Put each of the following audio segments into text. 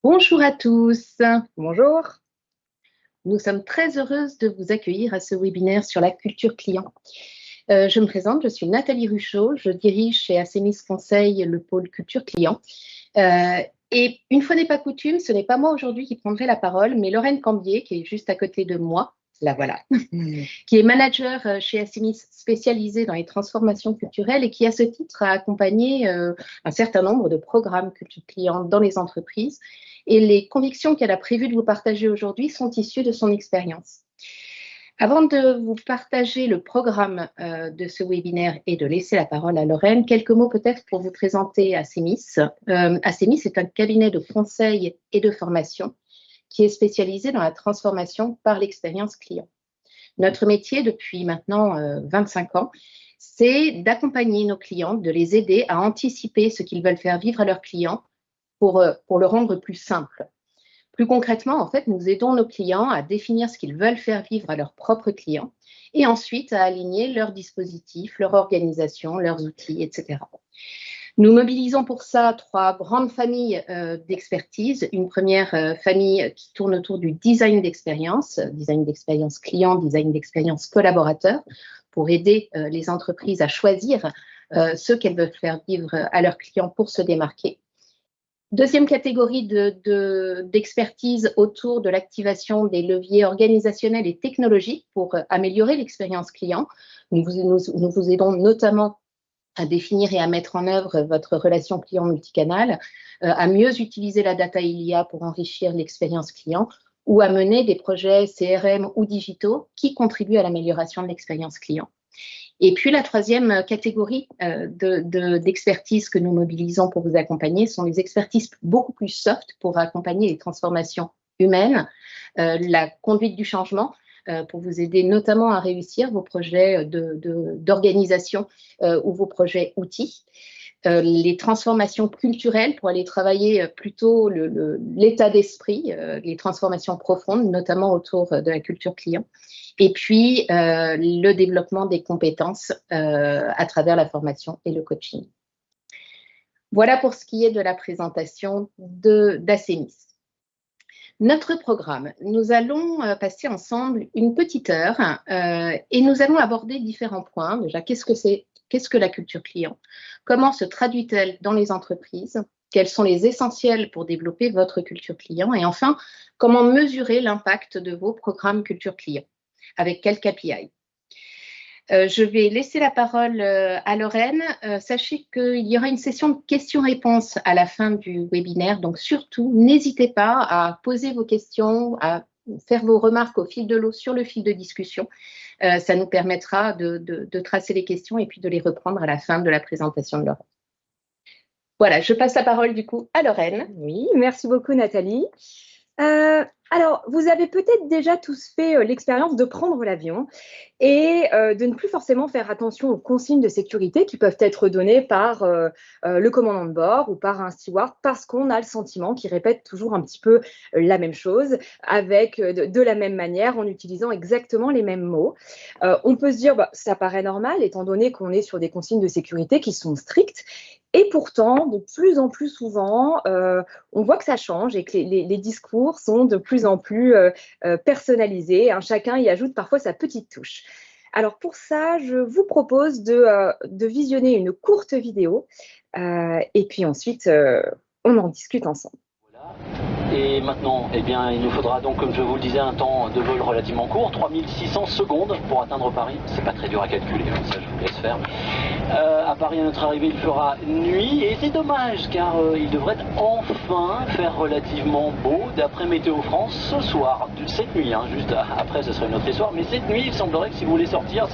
Bonjour à tous. Bonjour. Nous sommes très heureuses de vous accueillir à ce webinaire sur la culture client. Je me présente, je suis Nathalie Ruchot, je dirige chez Assemis Conseil le pôle culture client. Et une fois n'est pas coutume, ce n'est pas moi aujourd'hui qui prendrai la parole, mais Lorraine Cambier, qui est juste à côté de moi, la voilà, qui est manager chez Assemis spécialisée dans les transformations culturelles et qui, à ce titre, a accompagné un certain nombre de programmes culture client dans les entreprises. Et les convictions qu'elle a prévu de vous partager aujourd'hui sont issues de son expérience. Avant de vous partager le programme de ce webinaire et de laisser la parole à Lorraine, quelques mots peut-être pour vous présenter Assemis. Assemis est un cabinet de conseil et de formation qui est spécialisé dans la transformation par l'expérience client. Notre métier depuis maintenant 25 ans, c'est d'accompagner nos clients, de les aider à anticiper ce qu'ils veulent faire vivre à leurs clients pour le rendre plus simple. Plus concrètement, en fait, nous aidons nos clients à définir ce qu'ils veulent faire vivre à leurs propres clients et ensuite à aligner leurs dispositifs, leur organisation, leurs outils, etc. Nous mobilisons pour ça trois grandes familles d'expertise. Une première famille qui tourne autour du design d'expérience client, design d'expérience collaborateur, pour aider les entreprises à choisir ce qu'elles veulent faire vivre à leurs clients pour se démarquer. Deuxième catégorie d'expertise autour de l'activation des leviers organisationnels et technologiques pour améliorer l'expérience client. Nous vous aidons notamment à définir et à mettre en œuvre votre relation client multicanal, à mieux utiliser la data IA pour enrichir l'expérience client ou à mener des projets CRM ou digitaux qui contribuent à l'amélioration de l'expérience client. Et puis la troisième catégorie d'expertise que nous mobilisons pour vous accompagner sont les expertises beaucoup plus soft pour accompagner les transformations humaines, la conduite du changement, pour vous aider notamment à réussir vos projets d'organisation ou vos projets outils. Les transformations culturelles pour aller travailler plutôt l'état d'esprit, les transformations profondes, notamment autour de la culture client. Et puis, le développement des compétences à travers la formation et le coaching. Voilà pour ce qui est de la présentation d'Assemis. Notre programme, nous allons passer ensemble une petite heure et nous allons aborder différents points. Déjà, qu'est-ce que la culture client? Comment se traduit-elle dans les entreprises? Quels sont les essentiels pour développer votre culture client? Et enfin, comment mesurer l'impact de vos programmes culture client? Avec quel KPI? Je vais laisser la parole à Lorraine. Sachez qu'il y aura une session de questions-réponses à la fin du webinaire. Donc, surtout, n'hésitez pas à poser vos questions, à faire vos remarques au fil de l'eau sur le fil de discussion. Ça nous permettra de tracer les questions et puis de les reprendre à la fin de la présentation de Lorraine. Voilà, je passe la parole du coup à Lorraine. Oui, merci beaucoup Nathalie. Alors, vous avez peut-être déjà tous fait l'expérience de prendre l'avion et de ne plus forcément faire attention aux consignes de sécurité qui peuvent être données par le commandant de bord ou par un steward parce qu'on a le sentiment qu'il répète toujours un petit peu la même chose avec de la même manière en utilisant exactement les mêmes mots. On peut se dire, ça paraît normal étant donné qu'on est sur des consignes de sécurité qui sont strictes. Et pourtant, de plus en plus souvent, on voit que ça change et que les discours sont de plus en plus personnalisés. Hein, chacun y ajoute parfois sa petite touche. Alors pour ça, je vous propose de visionner une courte vidéo et puis ensuite, on en discute ensemble. Voilà. Et maintenant, eh bien, il nous faudra donc, comme je vous le disais, un temps de vol relativement court, 3600 secondes pour atteindre Paris. C'est pas très dur à calculer, ça je vous laisse faire. À Paris, à notre arrivée, il fera nuit et c'est dommage car il devrait enfin faire relativement beau d'après Météo France ce soir, cette nuit, hein, juste après ce serait une autre histoire, mais cette nuit il semblerait que si vous voulez sortir,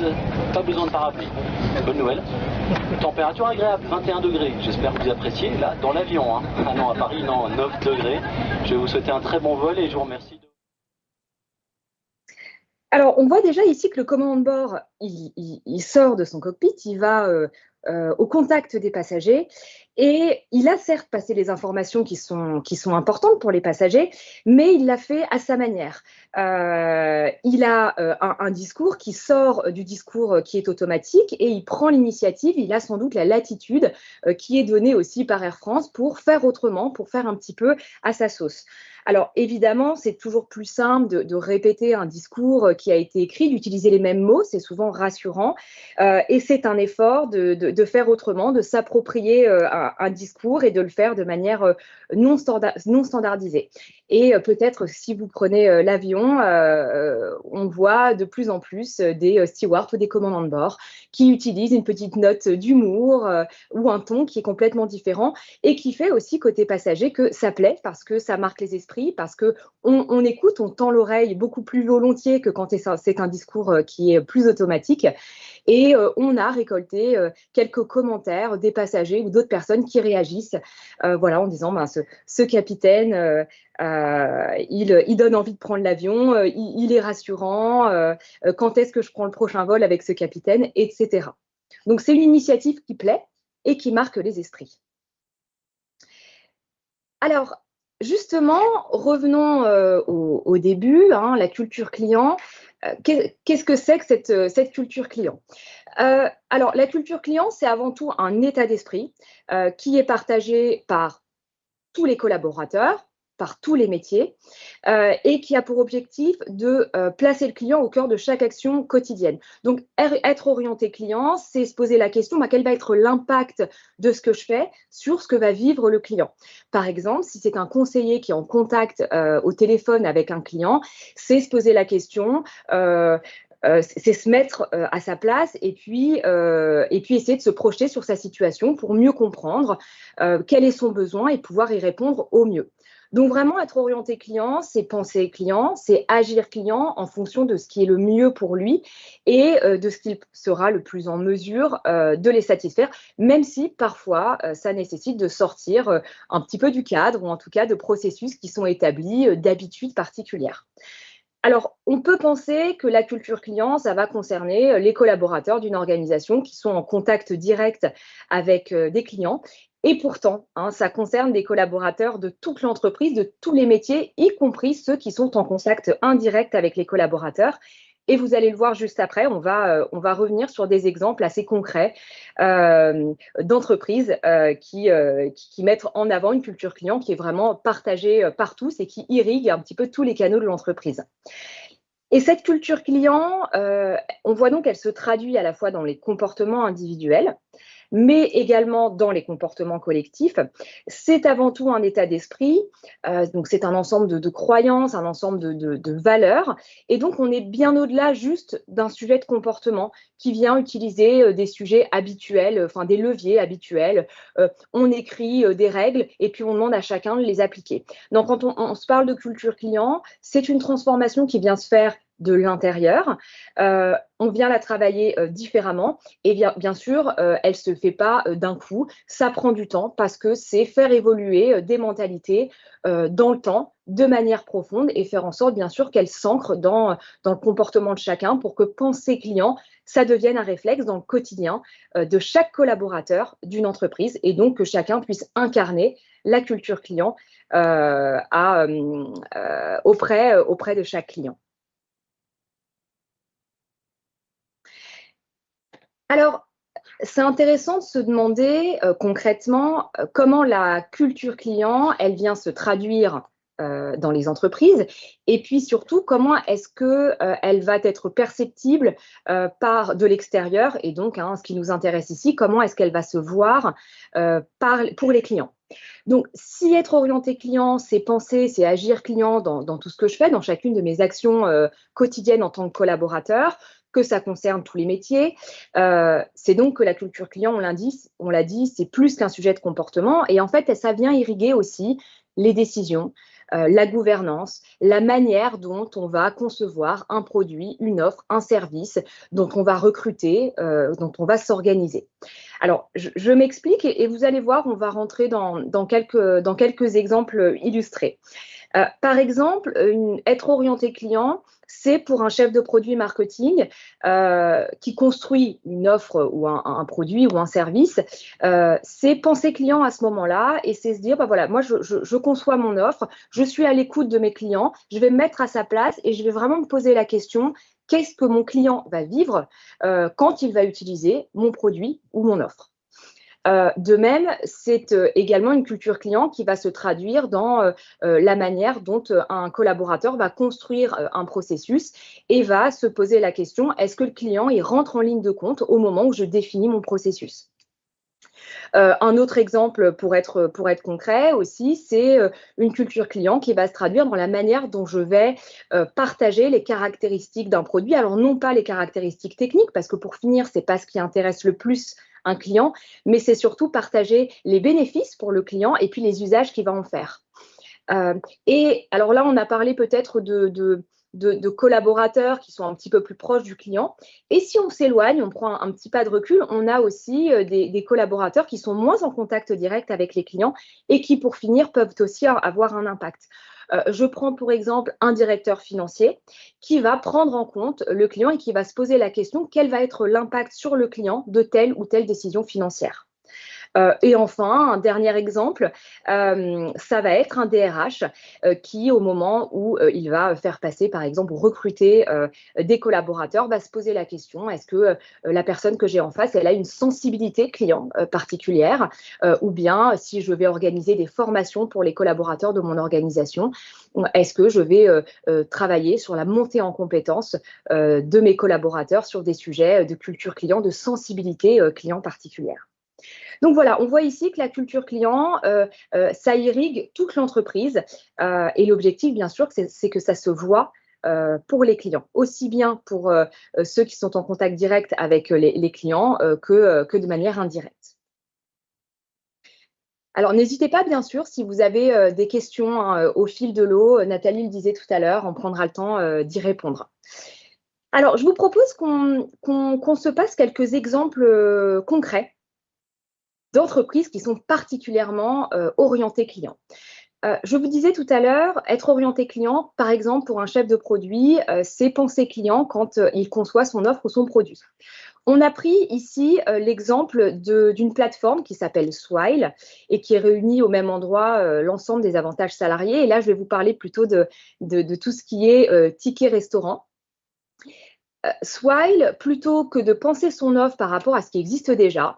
pas besoin de parapluie. Bonne nouvelle. Température agréable, 21 degrés, j'espère que vous appréciez, là, dans l'avion. Hein. Ah non, à Paris, non, 9 degrés. Je vais vous souhaiter un très bon vol et je vous remercie. Alors, on voit déjà ici que le commandant de bord, il sort de son cockpit, il va au contact des passagers. Et il a certes passé les informations qui sont importantes pour les passagers, mais il l'a fait à sa manière. Il a un discours qui sort du discours qui est automatique et il prend l'initiative. Il a sans doute la latitude qui est donnée aussi par Air France pour faire autrement, pour faire un petit peu à sa sauce. Alors évidemment, c'est toujours plus simple de répéter un discours qui a été écrit, d'utiliser les mêmes mots, c'est souvent rassurant. Et c'est un effort de faire autrement, de s'approprier un discours et de le faire de manière non standardisée. Et peut-être si vous prenez l'avion, on voit de plus en plus des stewards ou des commandants de bord qui utilisent une petite note d'humour ou un ton qui est complètement différent et qui fait aussi côté passager que ça plaît parce que ça marque les esprits, parce qu'on écoute, on tend l'oreille beaucoup plus volontiers que quand c'est un discours qui est plus automatique. Et on a récolté quelques commentaires des passagers ou d'autres personnes qui réagissent voilà, en disant ce capitaine, il donne envie de prendre l'avion, il est rassurant, quand est-ce que je prends le prochain vol avec ce capitaine, etc. Donc c'est une initiative qui plaît et qui marque les esprits. Alors, justement, revenons au début, hein, la culture client. Qu'est-ce que c'est que cette culture client? Alors, la culture client, c'est avant tout un état d'esprit qui est partagé par tous les collaborateurs, par tous les métiers, et qui a pour objectif de placer le client au cœur de chaque action quotidienne. Donc, être orienté client, c'est se poser la question, quel va être l'impact de ce que je fais sur ce que va vivre le client. Par exemple, si c'est un conseiller qui est en contact au téléphone avec un client, c'est se poser la question, c'est se mettre à sa place et puis essayer de se projeter sur sa situation pour mieux comprendre quel est son besoin et pouvoir y répondre au mieux. Donc vraiment, être orienté client, c'est penser client, c'est agir client en fonction de ce qui est le mieux pour lui et de ce qu'il sera le plus en mesure de les satisfaire, même si parfois ça nécessite de sortir un petit peu du cadre ou en tout cas de processus qui sont établis d'habitudes particulières. Alors, on peut penser que la culture client, ça va concerner les collaborateurs d'une organisation qui sont en contact direct avec des clients. Et pourtant, hein, ça concerne des collaborateurs de toute l'entreprise, de tous les métiers, y compris ceux qui sont en contact indirect avec les collaborateurs. Et vous allez le voir juste après, on va revenir sur des exemples assez concrets d'entreprises qui mettent en avant une culture client qui est vraiment partagée par tous et qui irrigue un petit peu tous les canaux de l'entreprise. Et cette culture client, on voit donc qu'elle se traduit à la fois dans les comportements individuels, mais également dans les comportements collectifs. C'est avant tout un état d'esprit, donc c'est un ensemble de croyances, un ensemble de valeurs, et donc on est bien au-delà juste d'un sujet de comportement qui vient utiliser des sujets habituels, enfin des leviers habituels. On écrit des règles et puis on demande à chacun de les appliquer. Donc quand on se parle de culture client, c'est une transformation qui vient se faire de l'intérieur, on vient la travailler différemment et bien sûr, elle ne se fait pas d'un coup, ça prend du temps parce que c'est faire évoluer des mentalités dans le temps, de manière profonde et faire en sorte bien sûr qu'elle s'ancre dans le comportement de chacun pour que penser client, ça devienne un réflexe dans le quotidien de chaque collaborateur d'une entreprise et donc que chacun puisse incarner la culture client auprès de chaque client. Alors, c'est intéressant de se demander concrètement comment la culture client, elle vient se traduire dans les entreprises et puis surtout comment est-ce qu'elle va être perceptible de l'extérieur et donc ce qui nous intéresse ici, comment est-ce qu'elle va se voir pour les clients. Donc, si être orienté client, c'est penser, c'est agir client dans tout ce que je fais, dans chacune de mes actions quotidiennes en tant que collaborateur, que ça concerne tous les métiers. C'est donc que la culture client, on l'a dit, c'est plus qu'un sujet de comportement. Et en fait, ça vient irriguer aussi les décisions, la gouvernance, la manière dont on va concevoir un produit, une offre, un service, dont on va recruter, dont on va s'organiser. Alors, je m'explique et vous allez voir, on va rentrer dans quelques exemples illustrés. Par exemple, être orienté client, c'est pour un chef de produit marketing qui construit une offre ou un produit ou un service, c'est penser client à ce moment-là et c'est se dire, bah voilà, moi je conçois mon offre, je suis à l'écoute de mes clients, je vais me mettre à sa place et je vais vraiment me poser la question, qu'est-ce que mon client va vivre quand il va utiliser mon produit ou mon offre. De même, c'est également une culture client qui va se traduire dans la manière dont un collaborateur va construire un processus et va se poser la question, est-ce que le client il rentre en ligne de compte au moment où je définis mon processus? Un autre exemple pour être concret aussi, c'est une culture client qui va se traduire dans la manière dont je vais partager les caractéristiques d'un produit. Alors non pas les caractéristiques techniques, parce que pour finir, ce n'est pas ce qui intéresse le plus un client, mais c'est surtout partager les bénéfices pour le client et puis les usages qu'il va en faire. Et alors là, on a parlé peut-être de collaborateurs qui sont un petit peu plus proches du client. Et si on s'éloigne, on prend un petit pas de recul, on a aussi des collaborateurs qui sont moins en contact direct avec les clients et qui, pour finir, peuvent aussi avoir un impact. Je prends pour exemple un directeur financier qui va prendre en compte le client et qui va se poser la question, quel va être l'impact sur le client de telle ou telle décision financière. Et enfin, un dernier exemple, ça va être un DRH qui, au moment où il va faire passer, par exemple, ou recruter des collaborateurs, va se poser la question, est-ce que la personne que j'ai en face, elle a une sensibilité client particulière ou bien si je vais organiser des formations pour les collaborateurs de mon organisation, est-ce que je vais travailler sur la montée en compétences de mes collaborateurs sur des sujets de culture client, de sensibilité client particulière. Donc voilà, on voit ici que la culture client, ça irrigue toute l'entreprise et l'objectif, bien sûr, c'est que ça se voit pour les clients, aussi bien pour ceux qui sont en contact direct avec les clients que de manière indirecte. Alors, n'hésitez pas, bien sûr, si vous avez des questions au fil de l'eau, Nathalie le disait tout à l'heure, on prendra le temps d'y répondre. Alors, je vous propose qu'on se passe quelques exemples concrets d'entreprises qui sont particulièrement orientées clients. Je vous disais tout à l'heure, être orienté client, par exemple, pour un chef de produit, c'est penser client quand il conçoit son offre ou son produit. On a pris ici l'exemple d'une plateforme qui s'appelle Swile et qui réunit au même endroit l'ensemble des avantages salariés. Et là, je vais vous parler plutôt de tout ce qui est ticket restaurant. Swile, plutôt que de penser son offre par rapport à ce qui existe déjà,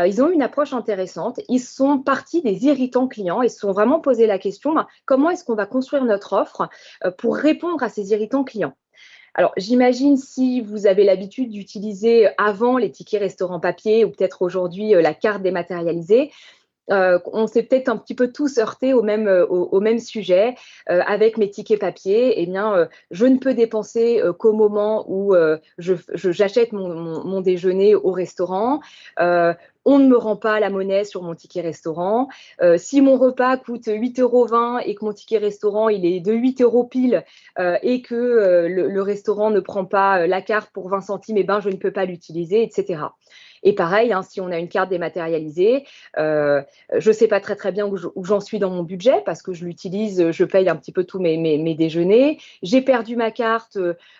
ils ont une approche intéressante. Ils sont partis des irritants clients et se sont vraiment posé la question, comment est-ce qu'on va construire notre offre pour répondre à ces irritants clients? Alors, j'imagine si vous avez l'habitude d'utiliser avant les tickets restaurant papier ou peut-être aujourd'hui la carte dématérialisée, on s'est peut-être un petit peu tous heurtés au même sujet. Avec mes tickets papier, eh bien, je ne peux dépenser qu'au moment où j'achète mon déjeuner au restaurant. On ne me rend pas la monnaie sur mon ticket restaurant. Si mon repas coûte 8,20 € et que mon ticket restaurant il est de 8 € pile et que le restaurant ne prend pas la carte pour 20 centimes, eh ben, je ne peux pas l'utiliser, etc. Et pareil, si on a une carte dématérialisée, je ne sais pas très bien où j'en suis dans mon budget parce que je l'utilise, je paye un petit peu tous mes déjeuners. J'ai perdu ma carte,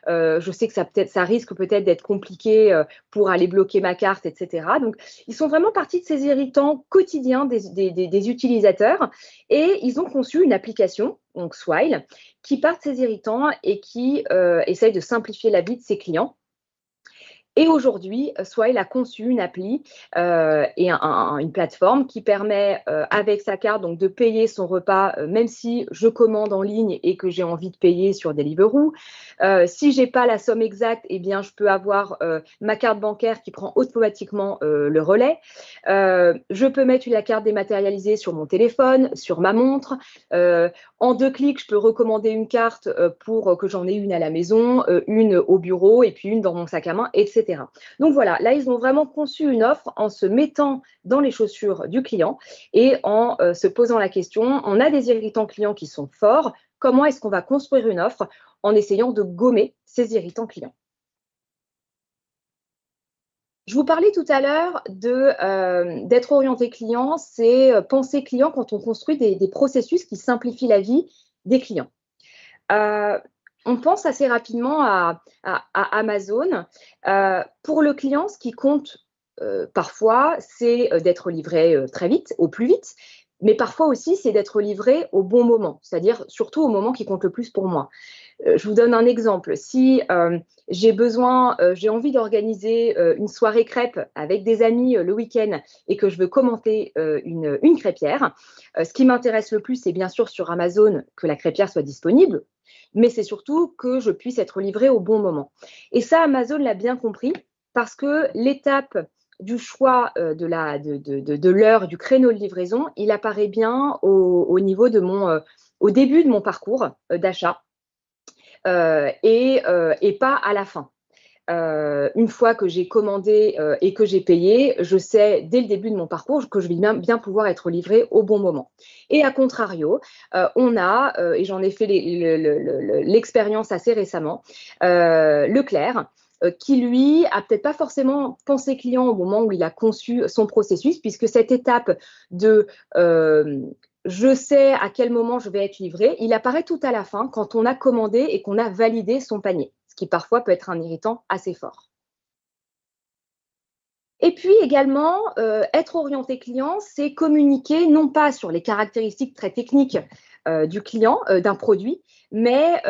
je sais que ça risque peut-être d'être compliqué pour aller bloquer ma carte, etc. Donc, ils sont vraiment partis de ces irritants quotidiens des utilisateurs et ils ont conçu une application, donc Swile, qui part de ces irritants et qui essaye de simplifier la vie de ses clients. Et aujourd'hui, Swile a conçu une appli et une plateforme qui permet, avec sa carte, donc, de payer son repas, même si je commande en ligne et que j'ai envie de payer sur Deliveroo. Si je n'ai pas la somme exacte, eh bien, je peux avoir ma carte bancaire qui prend automatiquement le relais. Je peux mettre la carte dématérialisée sur mon téléphone, sur ma montre. En 2 clics, je peux recommander une carte pour que j'en ai une à la maison, une au bureau et puis une dans mon sac à main, etc. Donc voilà, là, ils ont vraiment conçu une offre en se mettant dans les chaussures du client et en se posant la question, on a des irritants clients qui sont forts, comment est-ce qu'on va construire une offre en essayant de gommer ces irritants clients? Je vous parlais tout à l'heure d'être orienté client, c'est penser client quand on construit des processus qui simplifient la vie des clients. On pense assez rapidement à Amazon. Pour le client, ce qui compte parfois, c'est d'être livré très vite, au plus vite, mais parfois aussi, c'est d'être livré au bon moment, c'est-à-dire surtout au moment qui compte le plus pour moi. Je vous donne un exemple. Si j'ai envie d'organiser une soirée crêpe avec des amis le week-end et que je veux commenter une crêpière, ce qui m'intéresse le plus, c'est bien sûr sur Amazon que la crêpière soit disponible, mais c'est surtout que je puisse être livrée au bon moment. Et ça, Amazon l'a bien compris parce que l'étape du choix de l'heure, du créneau de livraison, il apparaît bien au niveau au début de mon parcours d'achat. Et pas à la fin. Une fois que j'ai commandé et que j'ai payé, je sais dès le début de mon parcours que je vais bien pouvoir être livrée au bon moment. Et à contrario, on a, et j'en ai fait l'expérience assez récemment, Leclerc, qui lui a peut-être pas forcément pensé client au moment où il a conçu son processus, puisque cette étape de je sais à quel moment je vais être livré, il apparaît tout à la fin quand on a commandé et qu'on a validé son panier, ce qui parfois peut être un irritant assez fort. Et puis également, être orienté client, c'est communiquer non pas sur les caractéristiques très techniques du client, d'un produit, mais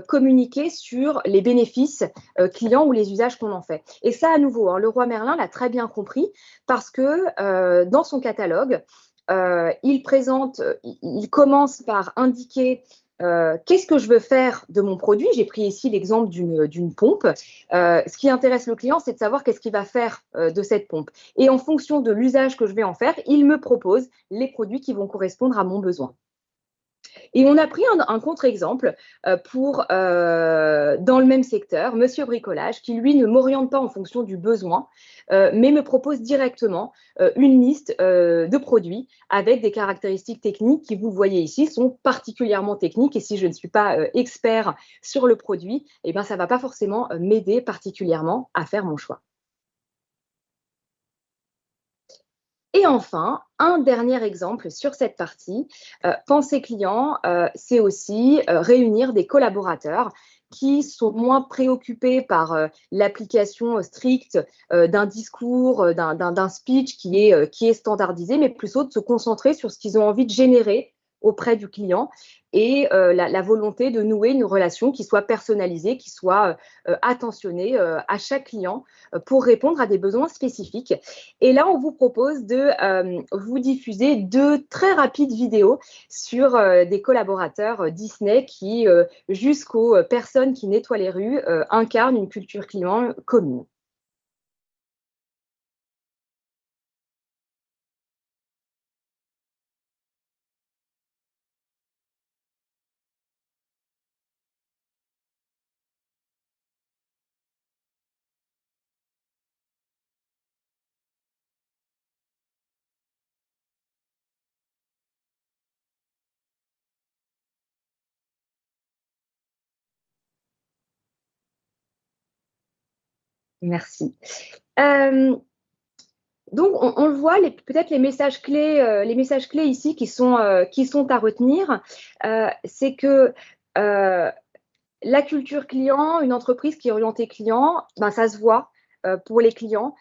communiquer sur les bénéfices clients ou les usages qu'on en fait. Et ça, à nouveau, hein, Leroy Merlin l'a très bien compris parce que dans son catalogue, il commence par indiquer qu'est-ce que je veux faire de mon produit. J'ai pris ici l'exemple d'une pompe. Ce qui intéresse le client, c'est de savoir qu'est-ce qu'il va faire de cette pompe. Et en fonction de l'usage que je vais en faire, il me propose les produits qui vont correspondre à mon besoin. Et on a pris un contre-exemple dans le même secteur, Monsieur Bricolage, qui lui ne m'oriente pas en fonction du besoin, mais me propose directement une liste de produits avec des caractéristiques techniques qui, vous le voyez ici, sont particulièrement techniques. Et si je ne suis pas expert sur le produit, eh bien, ça ne va pas forcément m'aider particulièrement à faire mon choix. Et enfin, un dernier exemple sur cette partie, penser client, c'est aussi réunir des collaborateurs qui sont moins préoccupés par l'application stricte d'un discours, d'un speech qui est standardisé, mais plutôt de se concentrer sur ce qu'ils ont envie de générer auprès du client et la volonté de nouer une relation qui soit personnalisée, qui soit attentionnée à chaque client pour répondre à des besoins spécifiques. Et là, on vous propose de vous diffuser 2 très rapides vidéos sur des collaborateurs Disney qui, jusqu'aux personnes qui nettoient les rues, incarnent une culture client commune. Merci. Donc, on le voit, peut-être les messages clés ici qui sont à retenir, c'est que la culture client, une entreprise qui est orientée client, ben, ça se voit pour les clients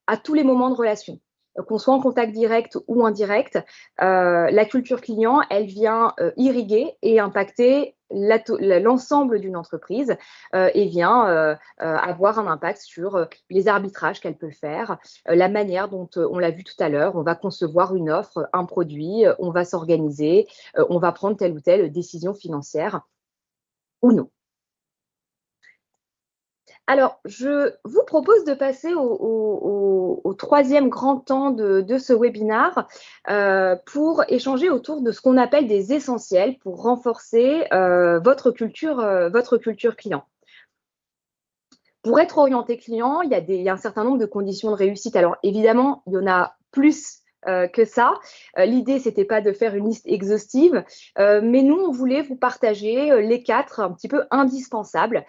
à tous les moments de relation. Qu'on soit en contact direct ou indirect, la culture client, elle vient irriguer et impacter l'ensemble d'une entreprise et vient avoir un impact sur les arbitrages qu'elle peut faire, la manière dont, on l'a vu tout à l'heure, on va concevoir une offre, un produit, on va s'organiser, on va prendre telle ou telle décision financière ou non. Alors, je vous propose de passer au troisième grand temps de ce webinaire pour échanger autour de ce qu'on appelle des essentiels pour renforcer votre culture client. Pour être orienté client, il y a un certain nombre de conditions de réussite. Alors, évidemment, il y en a plus que ça. L'idée, c'était pas de faire une liste exhaustive, mais nous, on voulait vous partager les 4 un petit peu indispensables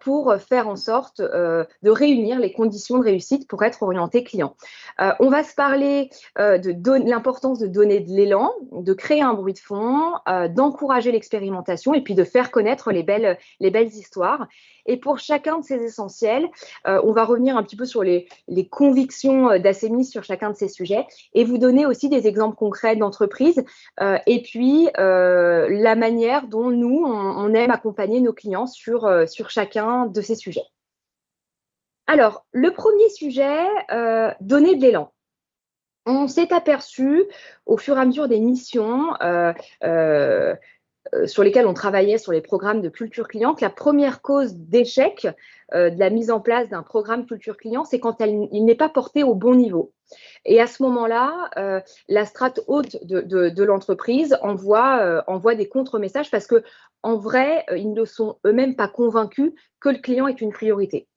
pour faire en sorte de réunir les conditions de réussite pour être orienté client. On va se parler de l'importance de donner de l'élan, de créer un bruit de fond, d'encourager l'expérimentation et puis de faire connaître les belles histoires. Et pour chacun de ces essentiels, on va revenir un petit peu sur les convictions d'Assemis sur chacun de ces sujets et vous donner aussi des exemples concrets d'entreprises et puis la manière dont nous, on aime accompagner nos clients sur chacun de ces sujets. Alors, le premier sujet, donner de l'élan. On s'est aperçu au fur et à mesure des missions sur lesquelles on travaillait sur les programmes de culture client, que la première cause d'échec de la mise en place d'un programme culture client, c'est quand il n'est pas porté au bon niveau. Et à ce moment-là, la strate haute de l'entreprise envoie des contre-messages parce que, en vrai, ils ne sont eux-mêmes pas convaincus que le client est une priorité.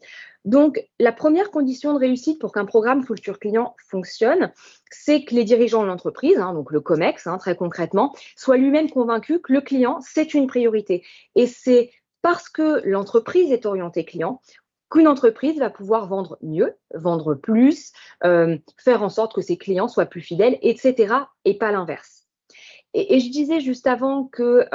Donc, la première condition de réussite pour qu'un programme culture client fonctionne, c'est que les dirigeants de l'entreprise, donc le COMEX, très concrètement, soient lui-même convaincus que le client, c'est une priorité. Et c'est parce que l'entreprise est orientée client qu'une entreprise va pouvoir vendre mieux, vendre plus, faire en sorte que ses clients soient plus fidèles, etc., et pas l'inverse. Et je disais juste avant que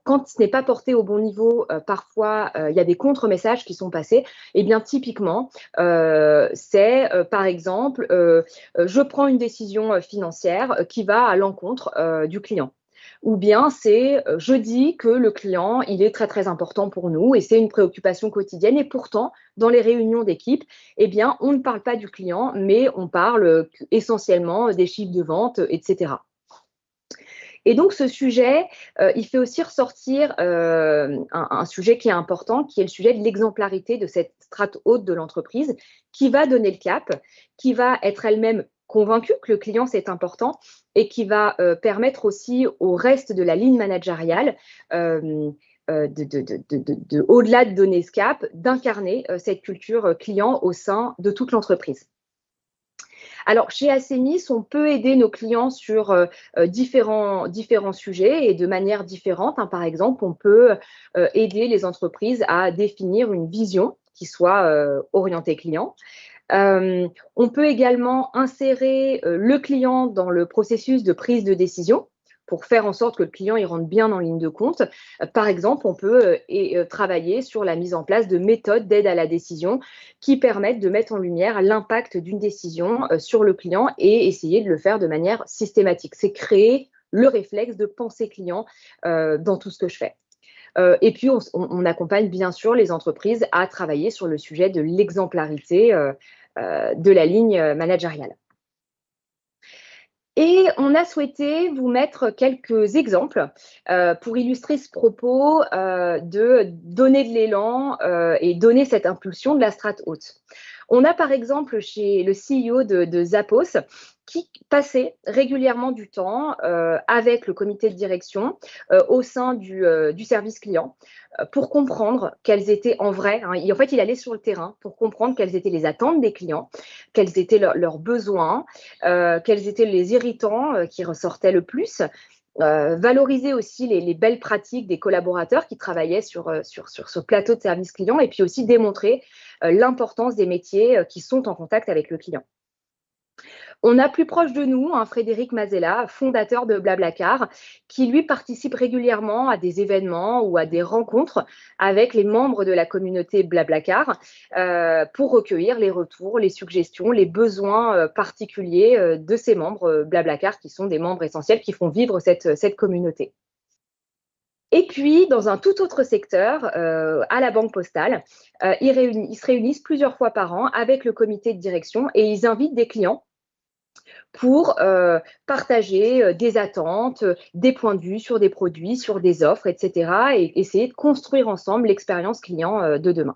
quand ce n'est pas porté au bon niveau, parfois, il y a des contre-messages qui sont passés. Eh bien, typiquement, c'est, par exemple, je prends une décision financière qui va à l'encontre du client. Ou bien c'est, je dis que le client, il est très, très important pour nous et c'est une préoccupation quotidienne. Et pourtant, dans les réunions d'équipe, eh bien, on ne parle pas du client, mais on parle essentiellement des chiffres de vente, etc. Et donc, ce sujet, il fait aussi ressortir un sujet qui est important, qui est le sujet de l'exemplarité de cette strate haute de l'entreprise, qui va donner le cap, qui va être elle-même convaincue que le client, c'est important, et qui va permettre aussi au reste de la ligne managériale, au-delà de donner ce cap, d'incarner cette culture client au sein de toute l'entreprise. Alors, chez Assemis, on peut aider nos clients sur différents sujets et de manière différente. Par exemple, on peut aider les entreprises à définir une vision qui soit orientée client. On peut également insérer le client dans le processus de prise de décision pour faire en sorte que le client il rentre bien en ligne de compte. Par exemple, on peut travailler sur la mise en place de méthodes d'aide à la décision qui permettent de mettre en lumière l'impact d'une décision sur le client et essayer de le faire de manière systématique. C'est créer le réflexe de penser client dans tout ce que je fais. Et puis, on accompagne bien sûr les entreprises à travailler sur le sujet de l'exemplarité de la ligne managériale. Et on a souhaité vous mettre quelques exemples pour illustrer ce propos de donner de l'élan et donner cette impulsion de la strate haute. On a par exemple chez le CEO de Zappos qui passait régulièrement du temps avec le comité de direction au sein du service client pour comprendre quelles étaient en vrai, en fait il allait sur le terrain pour comprendre quelles étaient les attentes des clients, quels étaient leurs besoins, quels étaient les irritants qui ressortaient le plus, valoriser aussi les belles pratiques des collaborateurs qui travaillaient sur ce plateau de service client et puis aussi démontrer l'importance des métiers qui sont en contact avec le client. On a plus proche de nous Frédéric Mazella, fondateur de Blablacar, qui lui participe régulièrement à des événements ou à des rencontres avec les membres de la communauté Blablacar pour recueillir les retours, les suggestions, les besoins particuliers de ces membres Blablacar qui sont des membres essentiels qui font vivre cette communauté. Et puis, dans un tout autre secteur, à la Banque Postale, ils se réunissent plusieurs fois par an avec le comité de direction et ils invitent des clients pour partager des attentes, des points de vue sur des produits, sur des offres, etc. et essayer de construire ensemble l'expérience client de demain.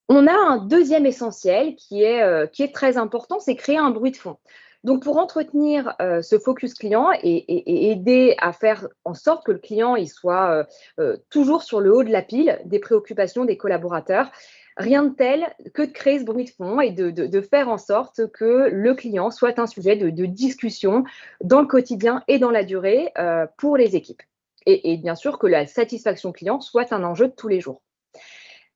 On a un deuxième essentiel qui est très important, c'est créer un bruit de fond. Donc, pour entretenir ce focus client et aider à faire en sorte que le client il soit toujours sur le haut de la pile des préoccupations des collaborateurs, Rien de tel que de créer ce bruit de fond et de faire en sorte que le client soit un sujet de discussion dans le quotidien et dans la durée pour les équipes. Et bien sûr que la satisfaction client soit un enjeu de tous les jours.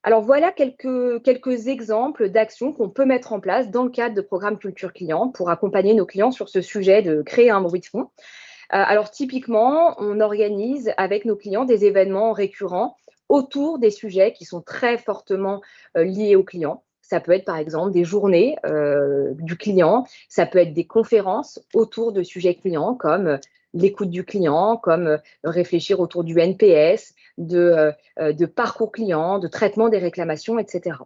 Alors voilà quelques exemples d'actions qu'on peut mettre en place dans le cadre de programmes culture client pour accompagner nos clients sur ce sujet de créer un bruit de fond. Alors typiquement, on organise avec nos clients des événements récurrents autour des sujets qui sont très fortement liés aux clients. Ça peut être par exemple des journées du client, ça peut être des conférences autour de sujets clients comme l'écoute du client, comme réfléchir autour du NPS, de parcours client, de traitement des réclamations, etc.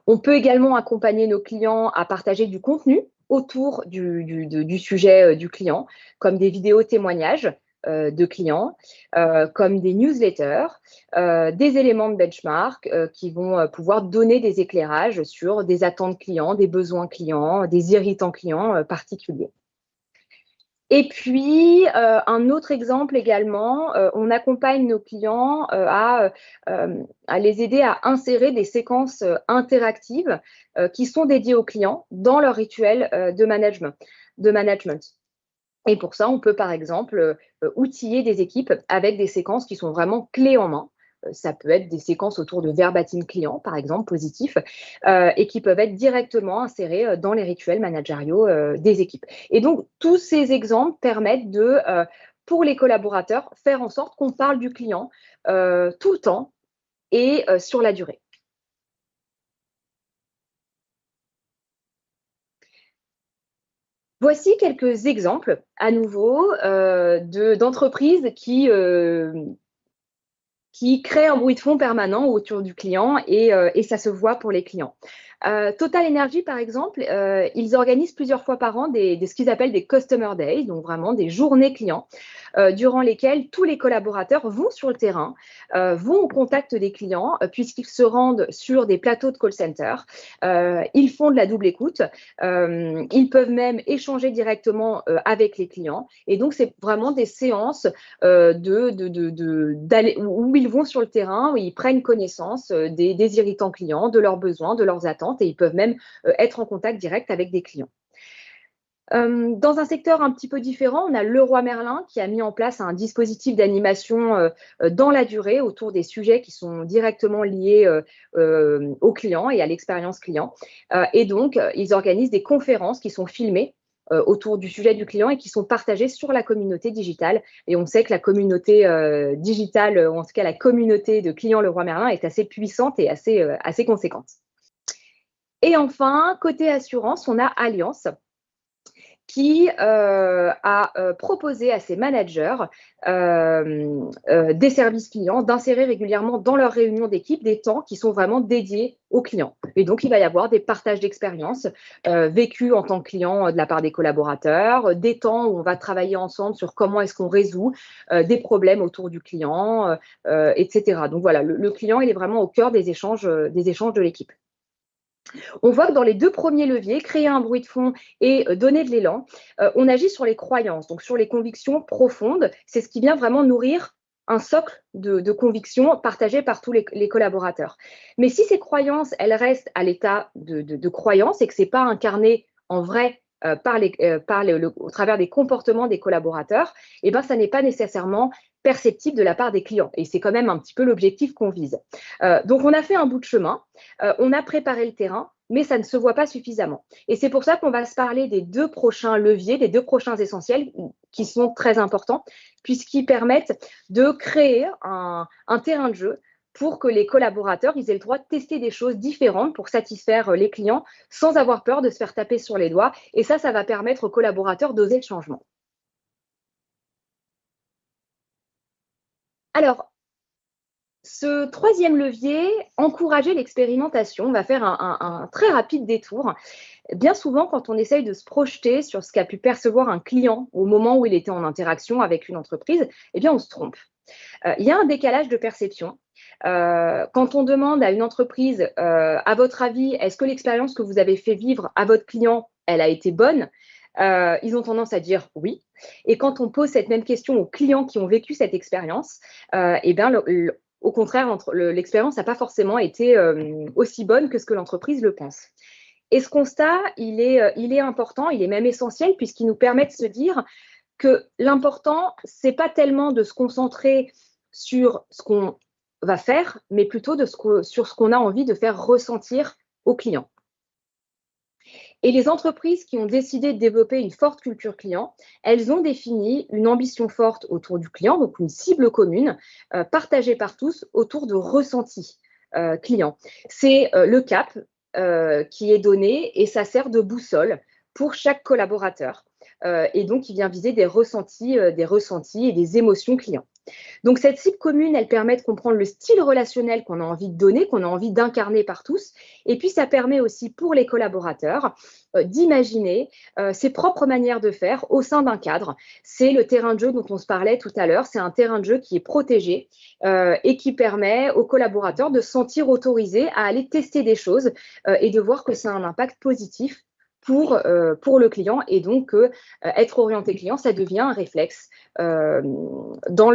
On peut également accompagner nos clients à partager du contenu autour du sujet du client, comme des vidéos témoignages de clients, comme des newsletters, des éléments de benchmark qui vont pouvoir donner des éclairages sur des attentes clients, des besoins clients, des irritants clients particuliers. Et puis, un autre exemple également, on accompagne nos clients à les aider à insérer des séquences interactives qui sont dédiées aux clients dans leur rituel de management. Et pour ça, on peut par exemple outiller des équipes avec des séquences qui sont vraiment clés en main. Ça peut être des séquences autour de verbatim client, par exemple, positifs, et qui peuvent être directement insérées dans les rituels managériaux des équipes. Et donc, tous ces exemples permettent de, pour les collaborateurs, faire en sorte qu'on parle du client tout le temps et sur la durée. Voici quelques exemples, à nouveau, d'entreprises qui crée un bruit de fond permanent autour du client et ça se voit pour les clients. Total Energy, par exemple, ils organisent plusieurs fois par an ce qu'ils appellent des Customer Days, donc vraiment des journées clients, durant lesquelles tous les collaborateurs vont sur le terrain, vont au contact des clients, puisqu'ils se rendent sur des plateaux de call center. Ils font de la double écoute. Ils peuvent même échanger directement avec les clients. Et donc, c'est vraiment des séances où ils vont sur le terrain, où ils prennent connaissance des irritants clients, de leurs besoins, de leurs attentes, et ils peuvent même être en contact direct avec des clients. Dans un secteur un petit peu différent, on a Leroy Merlin qui a mis en place un dispositif d'animation dans la durée autour des sujets qui sont directement liés aux clients et à l'expérience client. Et donc, ils organisent des conférences qui sont filmées autour du sujet du client et qui sont partagées sur la communauté digitale. Et on sait que la communauté digitale, ou en tout cas la communauté de clients Leroy Merlin, est assez puissante et assez conséquente. Et enfin, côté assurance, on a Allianz qui a proposé à ses managers des services clients d'insérer régulièrement dans leurs réunions d'équipe des temps qui sont vraiment dédiés aux clients. Et donc, il va y avoir des partages d'expériences vécues en tant que client de la part des collaborateurs, des temps où on va travailler ensemble sur comment est-ce qu'on résout des problèmes autour du client, etc. Donc voilà, le client, il est vraiment au cœur des échanges de l'équipe. On voit que dans les deux premiers leviers, créer un bruit de fond et donner de l'élan, on agit sur les croyances, donc sur les convictions profondes. C'est ce qui vient vraiment nourrir un socle de convictions partagées par tous les collaborateurs. Mais si ces croyances, elles restent à l'état de croyances et que ce n'est pas incarné en vrai au travers des comportements des collaborateurs, eh ben, ça n'est pas nécessairement perceptible de la part des clients. Et c'est quand même un petit peu l'objectif qu'on vise. Donc, on a fait un bout de chemin, on a préparé le terrain, mais ça ne se voit pas suffisamment. Et c'est pour ça qu'on va se parler des deux prochains leviers, des deux prochains essentiels qui sont très importants, puisqu'ils permettent de créer un terrain de jeu pour que les collaborateurs ils aient le droit de tester des choses différentes pour satisfaire les clients sans avoir peur de se faire taper sur les doigts. Et ça va permettre aux collaborateurs d'oser le changement. Alors, ce troisième levier, encourager l'expérimentation, on va faire un très rapide détour. Bien souvent, quand on essaye de se projeter sur ce qu'a pu percevoir un client au moment où il était en interaction avec une entreprise, eh bien, on se trompe. Il y a un décalage de perception. Quand on demande à une entreprise, à votre avis, est-ce que l'expérience que vous avez fait vivre à votre client, elle a été bonne ? Ils ont tendance à dire oui. Et quand on pose cette même question aux clients qui ont vécu cette expérience, eh bien, au contraire, l'expérience n'a pas forcément été aussi bonne que ce que l'entreprise le pense. Et ce constat, il est important, il est même essentiel, puisqu'il nous permet de se dire que l'important, ce n'est pas tellement de se concentrer sur ce qu'on va faire, mais plutôt sur ce qu'on a envie de faire ressentir aux clients. Et les entreprises qui ont décidé de développer une forte culture client, elles ont défini une ambition forte autour du client, donc une cible commune, partagée par tous autour de ressentis clients. C'est le cap qui est donné et ça sert de boussole pour chaque collaborateur. Et donc, il vient viser des ressentis et des émotions clients. Donc, cette cible commune, elle permet de comprendre le style relationnel qu'on a envie de donner, qu'on a envie d'incarner par tous. Et puis, ça permet aussi pour les collaborateurs d'imaginer ses propres manières de faire au sein d'un cadre. C'est le terrain de jeu dont on se parlait tout à l'heure. C'est un terrain de jeu qui est protégé et qui permet aux collaborateurs de se sentir autorisés à aller tester des choses et de voir que ça a un impact positif pour le client, et donc être orienté client, ça devient un réflexe dans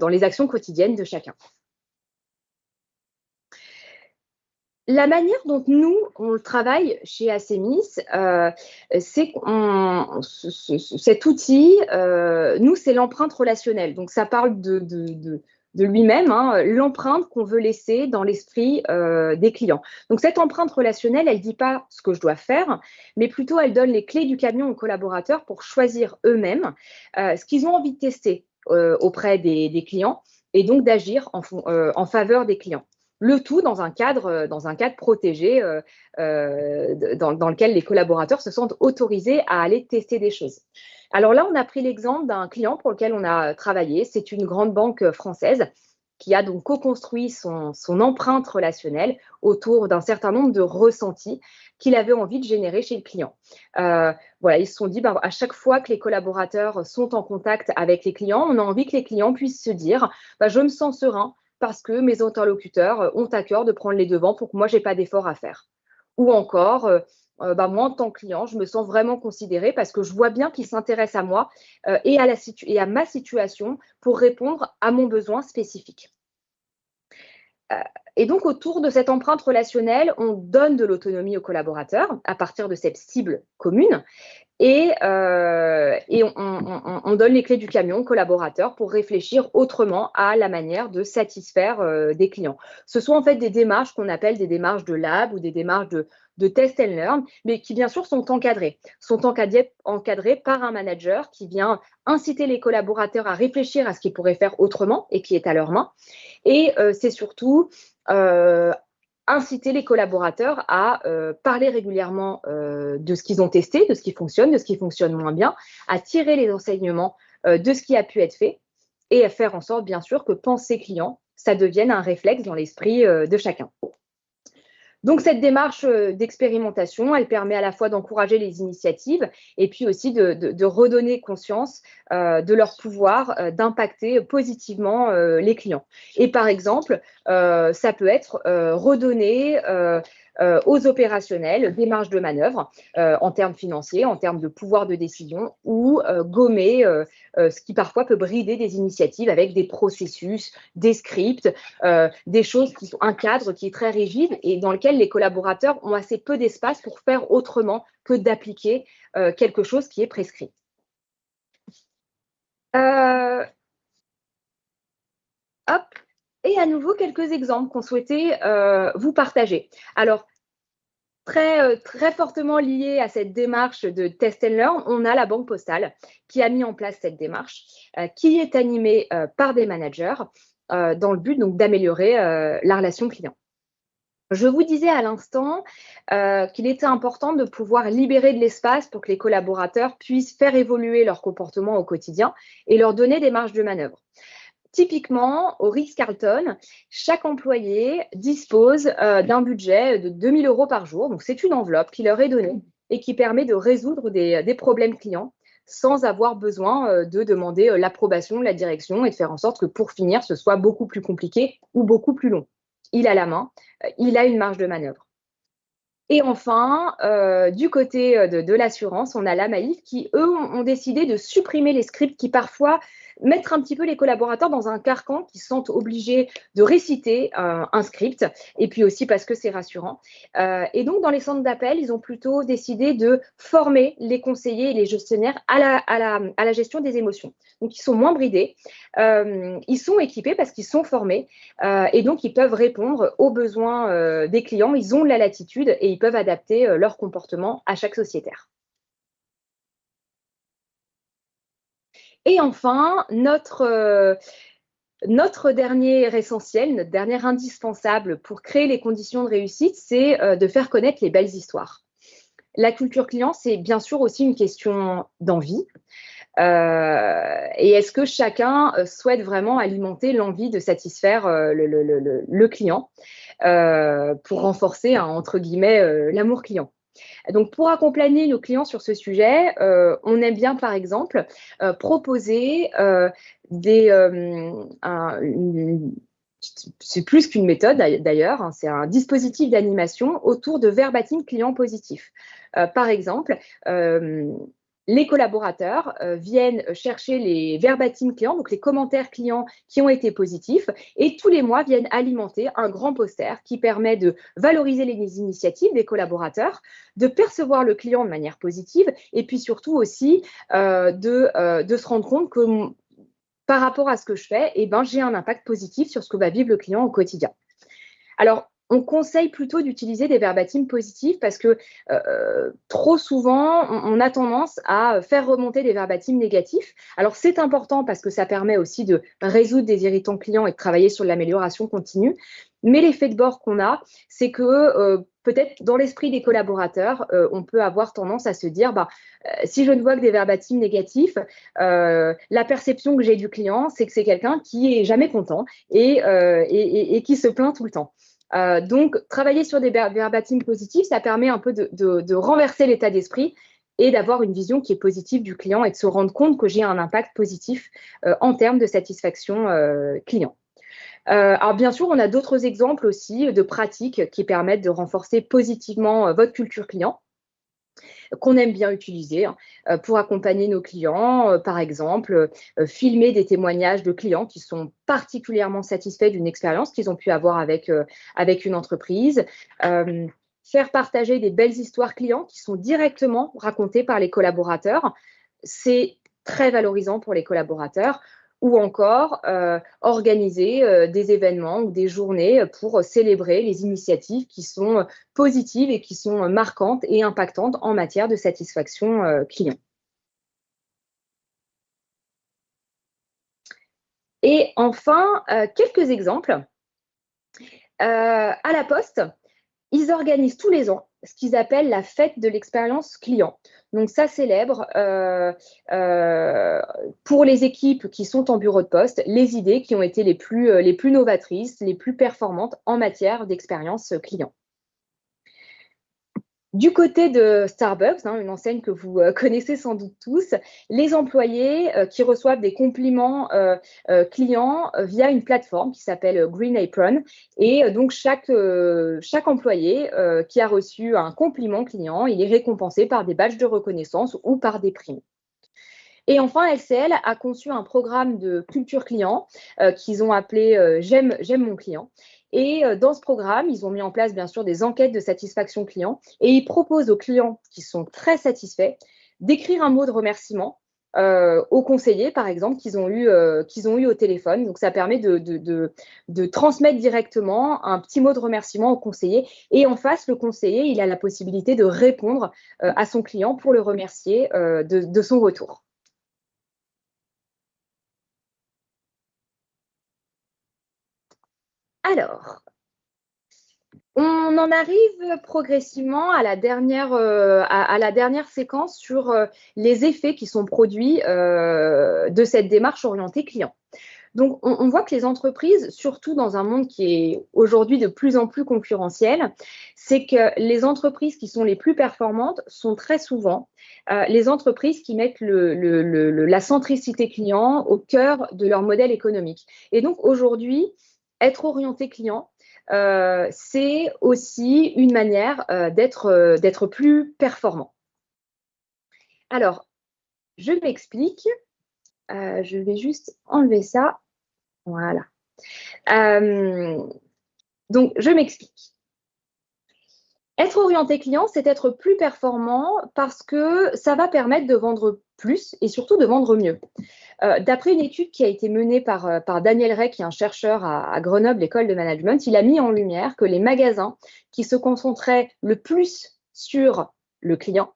les actions quotidiennes de chacun. La manière dont nous, on le travaille chez Acemis, c'est cet outil, nous, c'est l'empreinte relationnelle. Donc, ça parle de lui-même, hein, l'empreinte qu'on veut laisser dans l'esprit des clients. Donc, cette empreinte relationnelle, elle ne dit pas ce que je dois faire, mais plutôt elle donne les clés du camion aux collaborateurs pour choisir eux-mêmes ce qu'ils ont envie de tester auprès des clients et donc d'agir en faveur des clients. Le tout dans un cadre protégé dans lequel les collaborateurs se sentent autorisés à aller tester des choses. Alors là, on a pris l'exemple d'un client pour lequel on a travaillé. C'est une grande banque française qui a donc co-construit son empreinte relationnelle autour d'un certain nombre de ressentis qu'il avait envie de générer chez le client. Voilà, ils se sont dit, à chaque fois que les collaborateurs sont en contact avec les clients, on a envie que les clients puissent se dire, je me sens serein parce que mes interlocuteurs ont à cœur de prendre les devants pour que moi, je n'ai pas d'effort à faire. Ou encore, moi, en tant que client, je me sens vraiment considérée parce que je vois bien qu'ils s'intéressent à moi et à ma situation pour répondre à mon besoin spécifique. Et donc, autour de cette empreinte relationnelle, on donne de l'autonomie aux collaborateurs à partir de cette cible commune. Et on donne les clés du camion aux collaborateurs pour réfléchir autrement à la manière de satisfaire des clients. Ce sont en fait des démarches qu'on appelle des démarches de lab ou des démarches de test and learn, mais qui bien sûr sont encadrées par un manager qui vient inciter les collaborateurs à réfléchir à ce qu'ils pourraient faire autrement et qui est à leurs mains. Et c'est surtout inciter les collaborateurs à parler régulièrement de ce qu'ils ont testé, de ce qui fonctionne, de ce qui fonctionne moins bien, à tirer les enseignements de ce qui a pu être fait et à faire en sorte, bien sûr, que penser client, ça devienne un réflexe dans l'esprit de chacun. Donc, cette démarche d'expérimentation, elle permet à la fois d'encourager les initiatives et puis aussi de redonner conscience de leur pouvoir d'impacter positivement les clients. Et par exemple, ça peut être redonner aux opérationnels des marges de manœuvre en termes financiers, en termes de pouvoir de décision ou gommer ce qui parfois peut brider des initiatives avec des processus, des scripts, des choses qui sont un cadre qui est très rigide et dans lequel les collaborateurs ont assez peu d'espace pour faire autrement que d'appliquer quelque chose qui est prescrit. Et à nouveau, quelques exemples qu'on souhaitait vous partager. Alors, très fortement lié à cette démarche de test and learn, on a la Banque Postale qui a mis en place cette démarche, qui est animée par des managers dans le but donc d'améliorer la relation client. Je vous disais à l'instant qu'il était important de pouvoir libérer de l'espace pour que les collaborateurs puissent faire évoluer leur comportement au quotidien et leur donner des marges de manœuvre. Typiquement, au Ritz-Carlton, chaque employé dispose d'un budget de 2 000 € par jour. Donc, c'est une enveloppe qui leur est donnée et qui permet de résoudre des problèmes clients sans avoir besoin de demander l'approbation de la direction et de faire en sorte que pour finir, ce soit beaucoup plus compliqué ou beaucoup plus long. Il a la main, il a une marge de manœuvre. Et enfin, du côté de l'assurance, on a la Maïf qui, eux, ont décidé de supprimer les scripts qui parfois mettent un petit peu les collaborateurs dans un carcan, qui se sentent obligés de réciter un script, et puis aussi parce que c'est rassurant. Et donc, dans les centres d'appel, ils ont plutôt décidé de former les conseillers et les gestionnaires à la gestion des émotions. Donc, ils sont moins bridés, ils sont équipés parce qu'ils sont formés, et donc ils peuvent répondre aux besoins des clients, ils ont de la latitude et ils peuvent adapter leur comportement à chaque sociétaire. Et enfin, notre dernier essentiel, notre dernier indispensable pour créer les conditions de réussite, c'est de faire connaître les belles histoires. La culture client, c'est bien sûr aussi une question d'envie. Et est-ce que chacun souhaite vraiment alimenter l'envie de satisfaire le client pour renforcer, entre guillemets, l'amour client? Donc, pour accompagner nos clients sur ce sujet, on aime bien, par exemple, proposer c'est plus qu'une méthode d'ailleurs, hein, c'est un dispositif d'animation autour de verbatim clients positifs. Par exemple, les collaborateurs viennent chercher les verbatim clients, donc les commentaires clients qui ont été positifs, et tous les mois viennent alimenter un grand poster qui permet de valoriser les initiatives des collaborateurs, de percevoir le client de manière positive, et puis surtout aussi de se rendre compte que par rapport à ce que je fais, eh ben, j'ai un impact positif sur ce que va vivre le client au quotidien. Alors, on conseille plutôt d'utiliser des verbatim positifs parce que trop souvent, on a tendance à faire remonter des verbatim négatifs. Alors, c'est important parce que ça permet aussi de résoudre des irritants clients et de travailler sur l'amélioration continue. Mais l'effet de bord qu'on a, c'est que peut-être dans l'esprit des collaborateurs, on peut avoir tendance à se dire, si je ne vois que des verbatim négatifs, la perception que j'ai du client, c'est que c'est quelqu'un qui est jamais content et qui se plaint tout le temps. Donc, travailler sur des verbatim positifs, ça permet un peu de renverser l'état d'esprit et d'avoir une vision qui est positive du client et de se rendre compte que j'ai un impact positif en termes de satisfaction client. Alors bien sûr, on a d'autres exemples aussi de pratiques qui permettent de renforcer positivement votre culture client, qu'on aime bien utiliser pour accompagner nos clients. Par exemple, filmer des témoignages de clients qui sont particulièrement satisfaits d'une expérience qu'ils ont pu avoir avec une entreprise. Faire partager des belles histoires clients qui sont directement racontées par les collaborateurs. C'est très valorisant pour les collaborateurs. Ou encore organiser des événements ou des journées pour célébrer les initiatives qui sont positives et qui sont marquantes et impactantes en matière de satisfaction client. Et enfin, quelques exemples. À la Poste, ils organisent tous les ans ce qu'ils appellent la fête de l'expérience client. Donc, ça célèbre pour les équipes qui sont en bureau de poste les idées qui ont été les plus novatrices, les plus performantes en matière d'expérience client. Du côté de Starbucks, une enseigne que vous connaissez sans doute tous, les employés qui reçoivent des compliments clients via une plateforme qui s'appelle Green Apron. Et donc, chaque employé qui a reçu un compliment client, il est récompensé par des badges de reconnaissance ou par des primes. Et enfin, LCL a conçu un programme de culture client qu'ils ont appelé J'aime mon client. Et dans ce programme, ils ont mis en place, bien sûr, des enquêtes de satisfaction client et ils proposent aux clients qui sont très satisfaits d'écrire un mot de remerciement aux conseillers, par exemple, qu'ils ont eu au téléphone. Donc, ça permet de transmettre directement un petit mot de remerciement au conseiller. Et en face, le conseiller, il a la possibilité de répondre à son client pour le remercier de son retour. Alors, on en arrive progressivement à la dernière séquence sur les effets qui sont produits de cette démarche orientée client. Donc, on voit que les entreprises, surtout dans un monde qui est aujourd'hui de plus en plus concurrentiel, c'est que les entreprises qui sont les plus performantes sont très souvent les entreprises qui mettent la centricité client au cœur de leur modèle économique. Et donc, aujourd'hui, être orienté client, c'est aussi une manière d'être plus performant. Alors, je m'explique. Je vais juste enlever ça. Voilà. Donc, je m'explique. Être orienté client, c'est être plus performant parce que ça va permettre de vendre plus et surtout de vendre mieux. D'après une étude qui a été menée par Daniel Rey, qui est un chercheur à Grenoble, l'école de management, il a mis en lumière que les magasins qui se concentraient le plus sur le client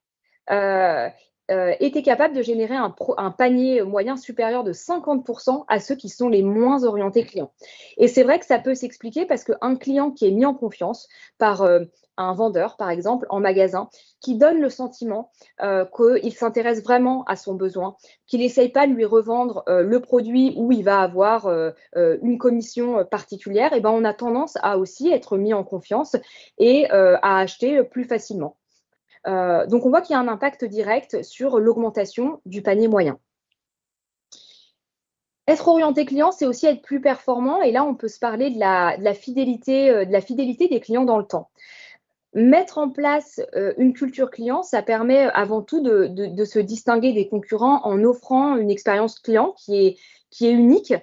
étaient capables de générer un panier moyen supérieur de 50% à ceux qui sont les moins orientés clients. Et c'est vrai que ça peut s'expliquer parce qu'un client qui est mis en confiance par un vendeur, par exemple, en magasin, qui donne le sentiment qu'il s'intéresse vraiment à son besoin, qu'il n'essaye pas de lui revendre le produit où il va avoir une commission particulière, et ben on a tendance à aussi être mis en confiance et à acheter plus facilement. Donc, on voit qu'il y a un impact direct sur l'augmentation du panier moyen. Être orienté client, c'est aussi être plus performant. Et là, on peut se parler de la fidélité des clients dans le temps. Mettre en place une culture client, ça permet avant tout de se distinguer des concurrents en offrant une expérience client qui est unique,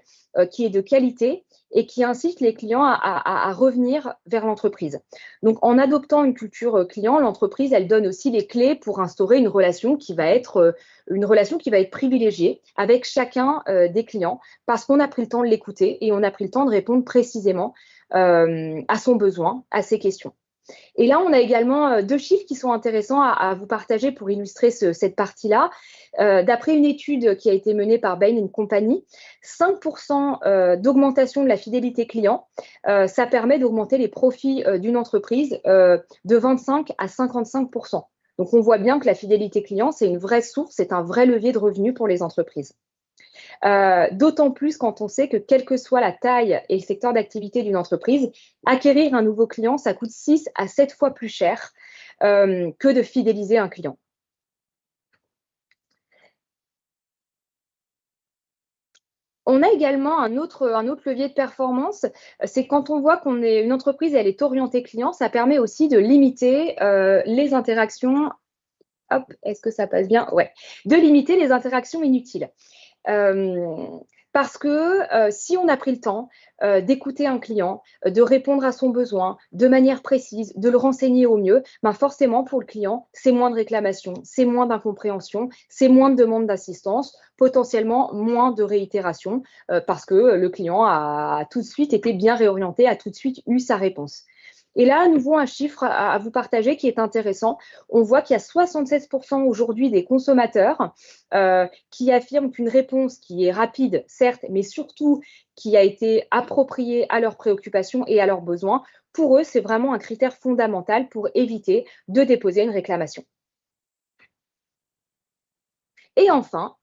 qui est de qualité et qui incite les clients à revenir vers l'entreprise. Donc, en adoptant une culture client, l'entreprise, elle donne aussi les clés pour instaurer une relation qui va être privilégiée avec chacun des clients parce qu'on a pris le temps de l'écouter et on a pris le temps de répondre précisément à son besoin, à ses questions. Et là, on a également deux chiffres qui sont intéressants à vous partager pour illustrer cette partie-là. D'après une étude qui a été menée par Bain & Company, 5% d'augmentation de la fidélité client, ça permet d'augmenter les profits d'une entreprise de 25 à 55%. Donc, on voit bien que la fidélité client, c'est une vraie source, c'est un vrai levier de revenus pour les entreprises. D'autant plus quand on sait que quelle que soit la taille et le secteur d'activité d'une entreprise, acquérir un nouveau client, ça coûte 6 à 7 fois plus cher que de fidéliser un client. On a également un autre levier de performance, c'est quand on voit qu'on est une entreprise et elle est orientée client, ça permet aussi de limiter les interactions. Hop, est-ce que ça passe bien? Ouais, de limiter les interactions inutiles. Parce que si on a pris le temps d'écouter un client, de répondre à son besoin de manière précise, de le renseigner au mieux, ben forcément pour le client, c'est moins de réclamations, c'est moins d'incompréhension, c'est moins de demandes d'assistance, potentiellement moins de réitération parce que le client a tout de suite été bien réorienté, a tout de suite eu sa réponse. Et là, à nouveau, un chiffre à vous partager qui est intéressant. On voit qu'il y a 76% aujourd'hui des consommateurs qui affirment qu'une réponse qui est rapide, certes, mais surtout qui a été appropriée à leurs préoccupations et à leurs besoins, pour eux, c'est vraiment un critère fondamental pour éviter de déposer une réclamation. Et enfin,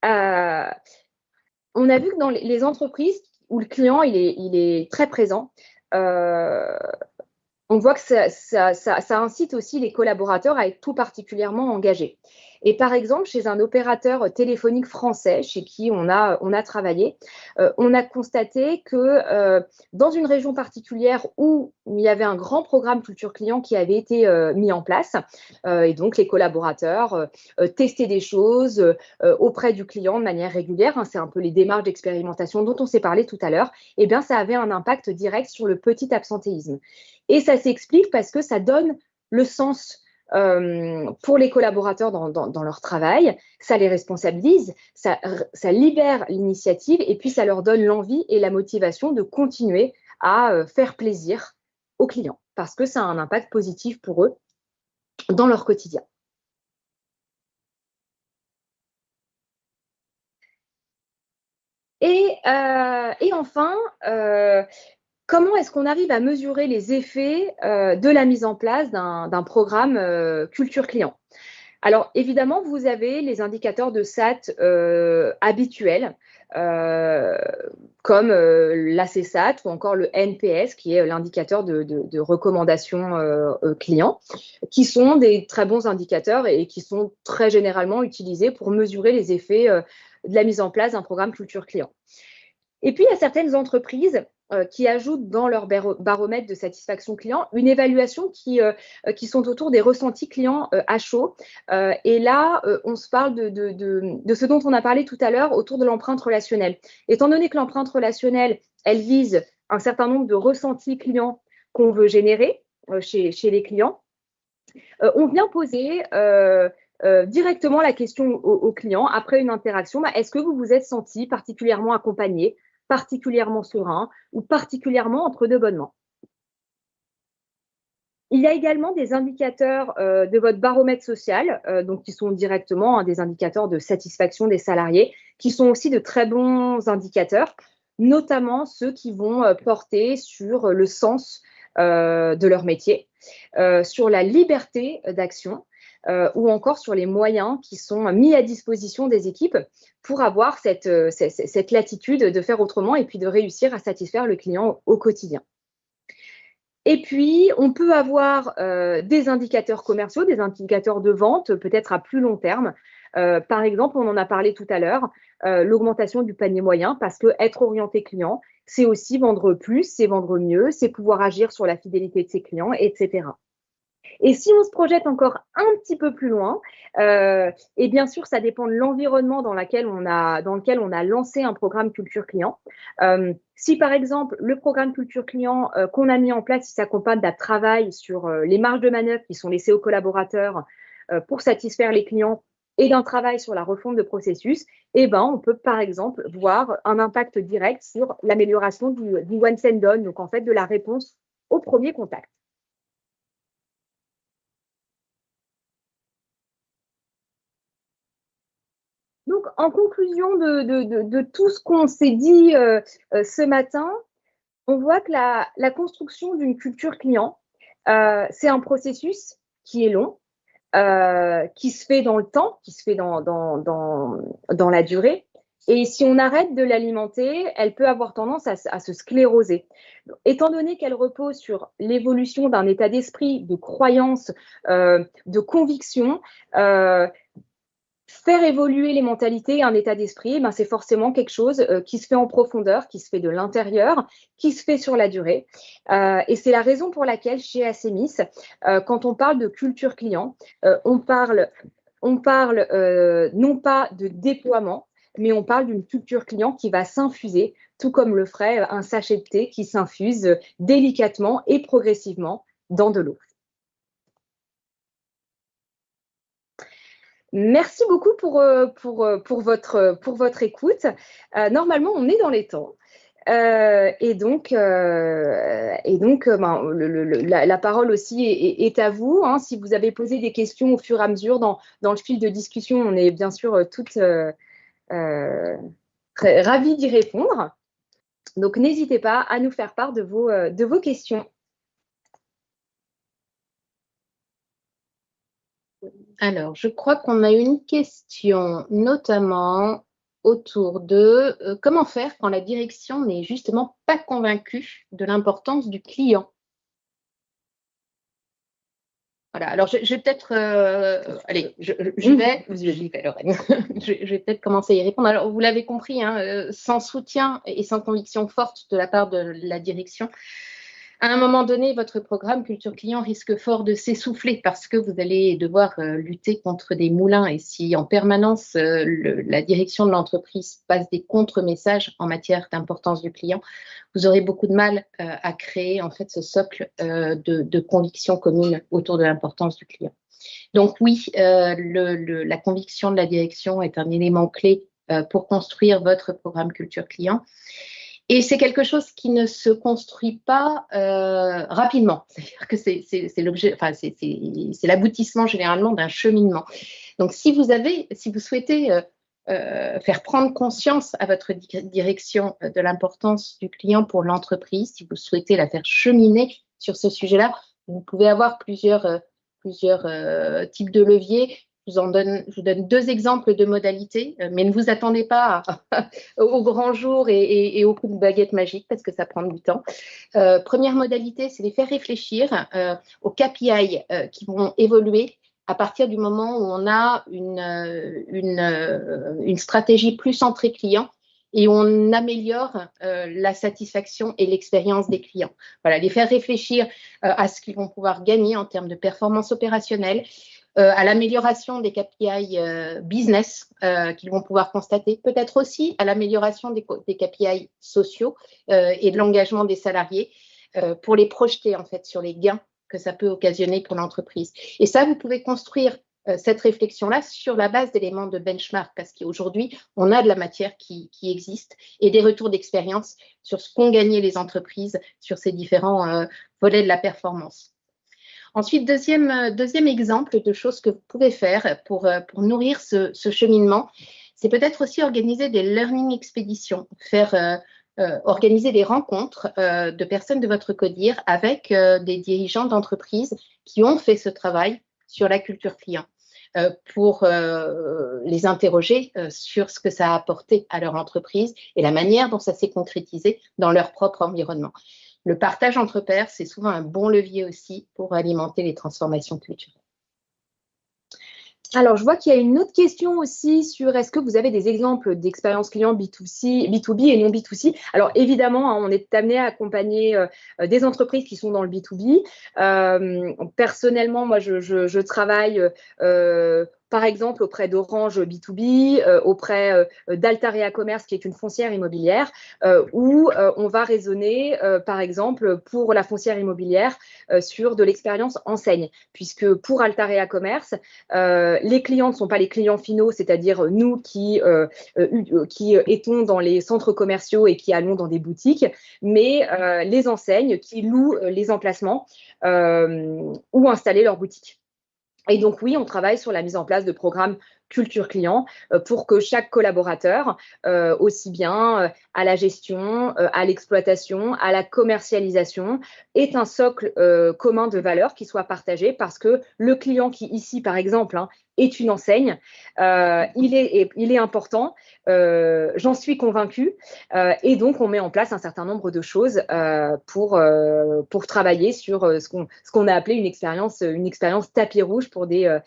on a vu que dans les entreprises où le client il est très présent, on voit que ça incite aussi les collaborateurs à être tout particulièrement engagés. Et par exemple, chez un opérateur téléphonique français chez qui on a travaillé, on a constaté que dans une région particulière où il y avait un grand programme culture client qui avait été mis en place, et donc les collaborateurs testaient des choses auprès du client de manière régulière, hein, c'est un peu les démarches d'expérimentation dont on s'est parlé tout à l'heure, et bien ça avait un impact direct sur le petit absentéisme. Et ça s'explique parce que ça donne le sens pour les collaborateurs dans leur travail, ça les responsabilise, ça libère l'initiative et puis ça leur donne l'envie et la motivation de continuer à faire plaisir aux clients parce que ça a un impact positif pour eux dans leur quotidien. Et enfin, comment est-ce qu'on arrive à mesurer les effets de la mise en place d'un programme culture client? Alors, évidemment, vous avez les indicateurs de SAT habituels, comme l'ACSAT ou encore le NPS, qui est l'indicateur de recommandation client, qui sont des très bons indicateurs et qui sont très généralement utilisés pour mesurer les effets de la mise en place d'un programme culture client. Et puis, il y a certaines entreprises qui ajoutent dans leur baromètre de satisfaction client une évaluation qui sont autour des ressentis clients à chaud. Et là, on se parle de ce dont on a parlé tout à l'heure autour de l'empreinte relationnelle. Étant donné que l'empreinte relationnelle, elle vise un certain nombre de ressentis clients qu'on veut générer chez les clients, on vient poser directement la question au client après une interaction, est-ce que vous vous êtes senti particulièrement accompagné, particulièrement serein ou particulièrement entre deux bonnes mains? Il y a également des indicateurs de votre baromètre social, donc qui sont directement des indicateurs de satisfaction des salariés, qui sont aussi de très bons indicateurs, notamment ceux qui vont porter sur le sens de leur métier, sur la liberté d'action, ou encore sur les moyens qui sont mis à disposition des équipes pour avoir cette latitude de faire autrement et puis de réussir à satisfaire le client au quotidien. Et puis, on peut avoir des indicateurs commerciaux, des indicateurs de vente, peut-être à plus long terme. Par exemple, on en a parlé tout à l'heure, l'augmentation du panier moyen, parce que être orienté client, c'est aussi vendre plus, c'est vendre mieux, c'est pouvoir agir sur la fidélité de ses clients, etc. Et si on se projette encore un petit peu plus loin, et bien sûr, ça dépend de l'environnement dans lequel on a lancé un programme culture client. Si par exemple, le programme culture client qu'on a mis en place, il s'accompagne d'un travail sur les marges de manœuvre qui sont laissées aux collaborateurs pour satisfaire les clients et d'un travail sur la refonte de processus, eh ben, on peut par exemple voir un impact direct sur l'amélioration du once and done, donc en fait de la réponse au premier contact. Donc, en conclusion de tout ce qu'on s'est dit ce matin, on voit que la construction d'une culture client, c'est un processus qui est long, qui se fait dans le temps, qui se fait dans la durée. Et si on arrête de l'alimenter, elle peut avoir tendance à se scléroser. Étant donné qu'elle repose sur l'évolution d'un état d'esprit, de croyance, de conviction, faire évoluer les mentalités et un état d'esprit, ben, c'est forcément quelque chose qui se fait en profondeur, qui se fait de l'intérieur, qui se fait sur la durée. Et c'est la raison pour laquelle chez Acemis, quand on parle de culture client, on parle non pas de déploiement, mais on parle d'une culture client qui va s'infuser, tout comme le ferait un sachet de thé qui s'infuse délicatement et progressivement dans de l'eau. Merci beaucoup pour votre écoute. Normalement, on est dans les temps. Et donc, la parole aussi est à vous. Hein. Si vous avez posé des questions au fur et à mesure dans le fil de discussion, on est bien sûr toutes très ravis d'y répondre. Donc, n'hésitez pas à nous faire part de vos questions. Alors, je crois qu'on a une question, notamment autour de comment faire quand la direction n'est justement pas convaincue de l'importance du client. Voilà, alors je vais peut-être… allez, j'y vais, Lorraine. Je vais peut-être commencer à y répondre. Alors, vous l'avez compris, hein, sans soutien et sans conviction forte de la part de la direction, à un moment donné, votre programme Culture Client risque fort de s'essouffler parce que vous allez devoir lutter contre des moulins. Et si en permanence, la direction de l'entreprise passe des contre-messages en matière d'importance du client, vous aurez beaucoup de mal à créer en fait ce socle de conviction commune autour de l'importance du client. Donc oui, la conviction de la direction est un élément clé pour construire votre programme Culture Client. Et c'est quelque chose qui ne se construit pas rapidement. C'est-à-dire que c'est l'objet, enfin c'est l'aboutissement généralement d'un cheminement. Donc si vous souhaitez faire prendre conscience à votre direction de l'importance du client pour l'entreprise, si vous souhaitez la faire cheminer sur ce sujet-là, vous pouvez avoir plusieurs types de leviers. Je vous donne 2 exemples de modalités, mais ne vous attendez pas au grand jour et au coup de baguette magique parce que ça prend du temps. Première modalité, c'est les faire réfléchir aux KPI qui vont évoluer à partir du moment où on a une stratégie plus centrée client et on améliore la satisfaction et l'expérience des clients. Voilà, les faire réfléchir à ce qu'ils vont pouvoir gagner en termes de performance opérationnelle, à l'amélioration des KPI business qu'ils vont pouvoir constater, peut-être aussi à l'amélioration des KPI sociaux et de l'engagement des salariés pour les projeter en fait sur les gains que ça peut occasionner pour l'entreprise. Et ça, vous pouvez construire cette réflexion-là sur la base d'éléments de benchmark, parce qu'aujourd'hui, on a de la matière qui existe et des retours d'expérience sur ce qu'ont gagné les entreprises sur ces différents volets de la performance. Ensuite, deuxième exemple de choses que vous pouvez faire pour nourrir ce cheminement, c'est peut-être aussi organiser des learning expéditions, organiser des rencontres de personnes de votre CODIR avec des dirigeants d'entreprises qui ont fait ce travail sur la culture client pour les interroger sur ce que ça a apporté à leur entreprise et la manière dont ça s'est concrétisé dans leur propre environnement. Le partage entre pairs, c'est souvent un bon levier aussi pour alimenter les transformations culturelles. Alors, je vois qu'il y a une autre question aussi sur est-ce que vous avez des exemples d'expériences clients B2C, B2B et non B2C. Alors, évidemment, hein, on est amené à accompagner des entreprises qui sont dans le B2B. Personnellement, moi, je travaille par exemple auprès d'Orange B2B, auprès d'Altarea Commerce, qui est une foncière immobilière, où on va raisonner, par exemple, pour la foncière immobilière, sur de l'expérience enseigne, puisque pour Altarea Commerce, les clients ne sont pas les clients finaux, c'est-à-dire nous qui étons dans les centres commerciaux et qui allons dans des boutiques, mais les enseignes qui louent les emplacements où installer leur boutique. Et donc, oui, on travaille sur la mise en place de programmes culture client pour que chaque collaborateur, aussi bien à la gestion, à l'exploitation, à la commercialisation, ait un socle commun de valeurs qui soit partagé, parce que le client qui ici, par exemple, hein, est une enseigne, il est important, j'en suis convaincue, et donc on met en place un certain nombre de choses pour travailler sur ce qu'on a appelé une expérience tapis rouge pour des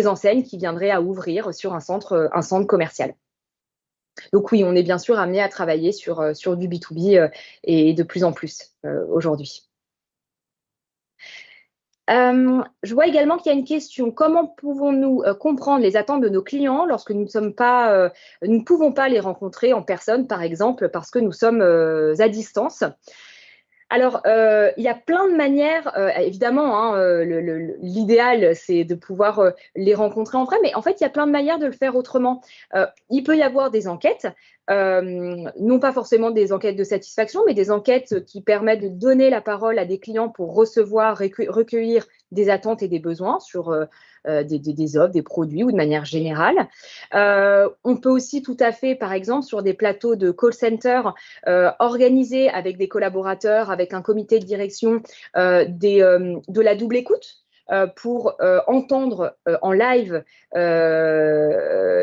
enseignes qui viendraient à ouvrir sur un centre commercial. Donc oui, on est bien sûr amené à travailler sur du B2B et de plus en plus aujourd'hui. Je vois également qu'il y a une question. Comment pouvons-nous comprendre les attentes de nos clients lorsque nous ne pouvons pas les rencontrer en personne, par exemple, parce que nous sommes à distance? Alors, il y a plein de manières, évidemment, hein, l'idéal, c'est de pouvoir les rencontrer en vrai, mais en fait, il y a plein de manières de le faire autrement. Il peut y avoir des enquêtes, non pas forcément des enquêtes de satisfaction, mais des enquêtes qui permettent de donner la parole à des clients pour recevoir, recueillir des attentes et des besoins sur des offres, des produits ou de manière générale. On peut aussi tout à fait, par exemple, sur des plateaux de call center, organiser avec des collaborateurs, avec un comité de direction, de la double écoute. Pour entendre en live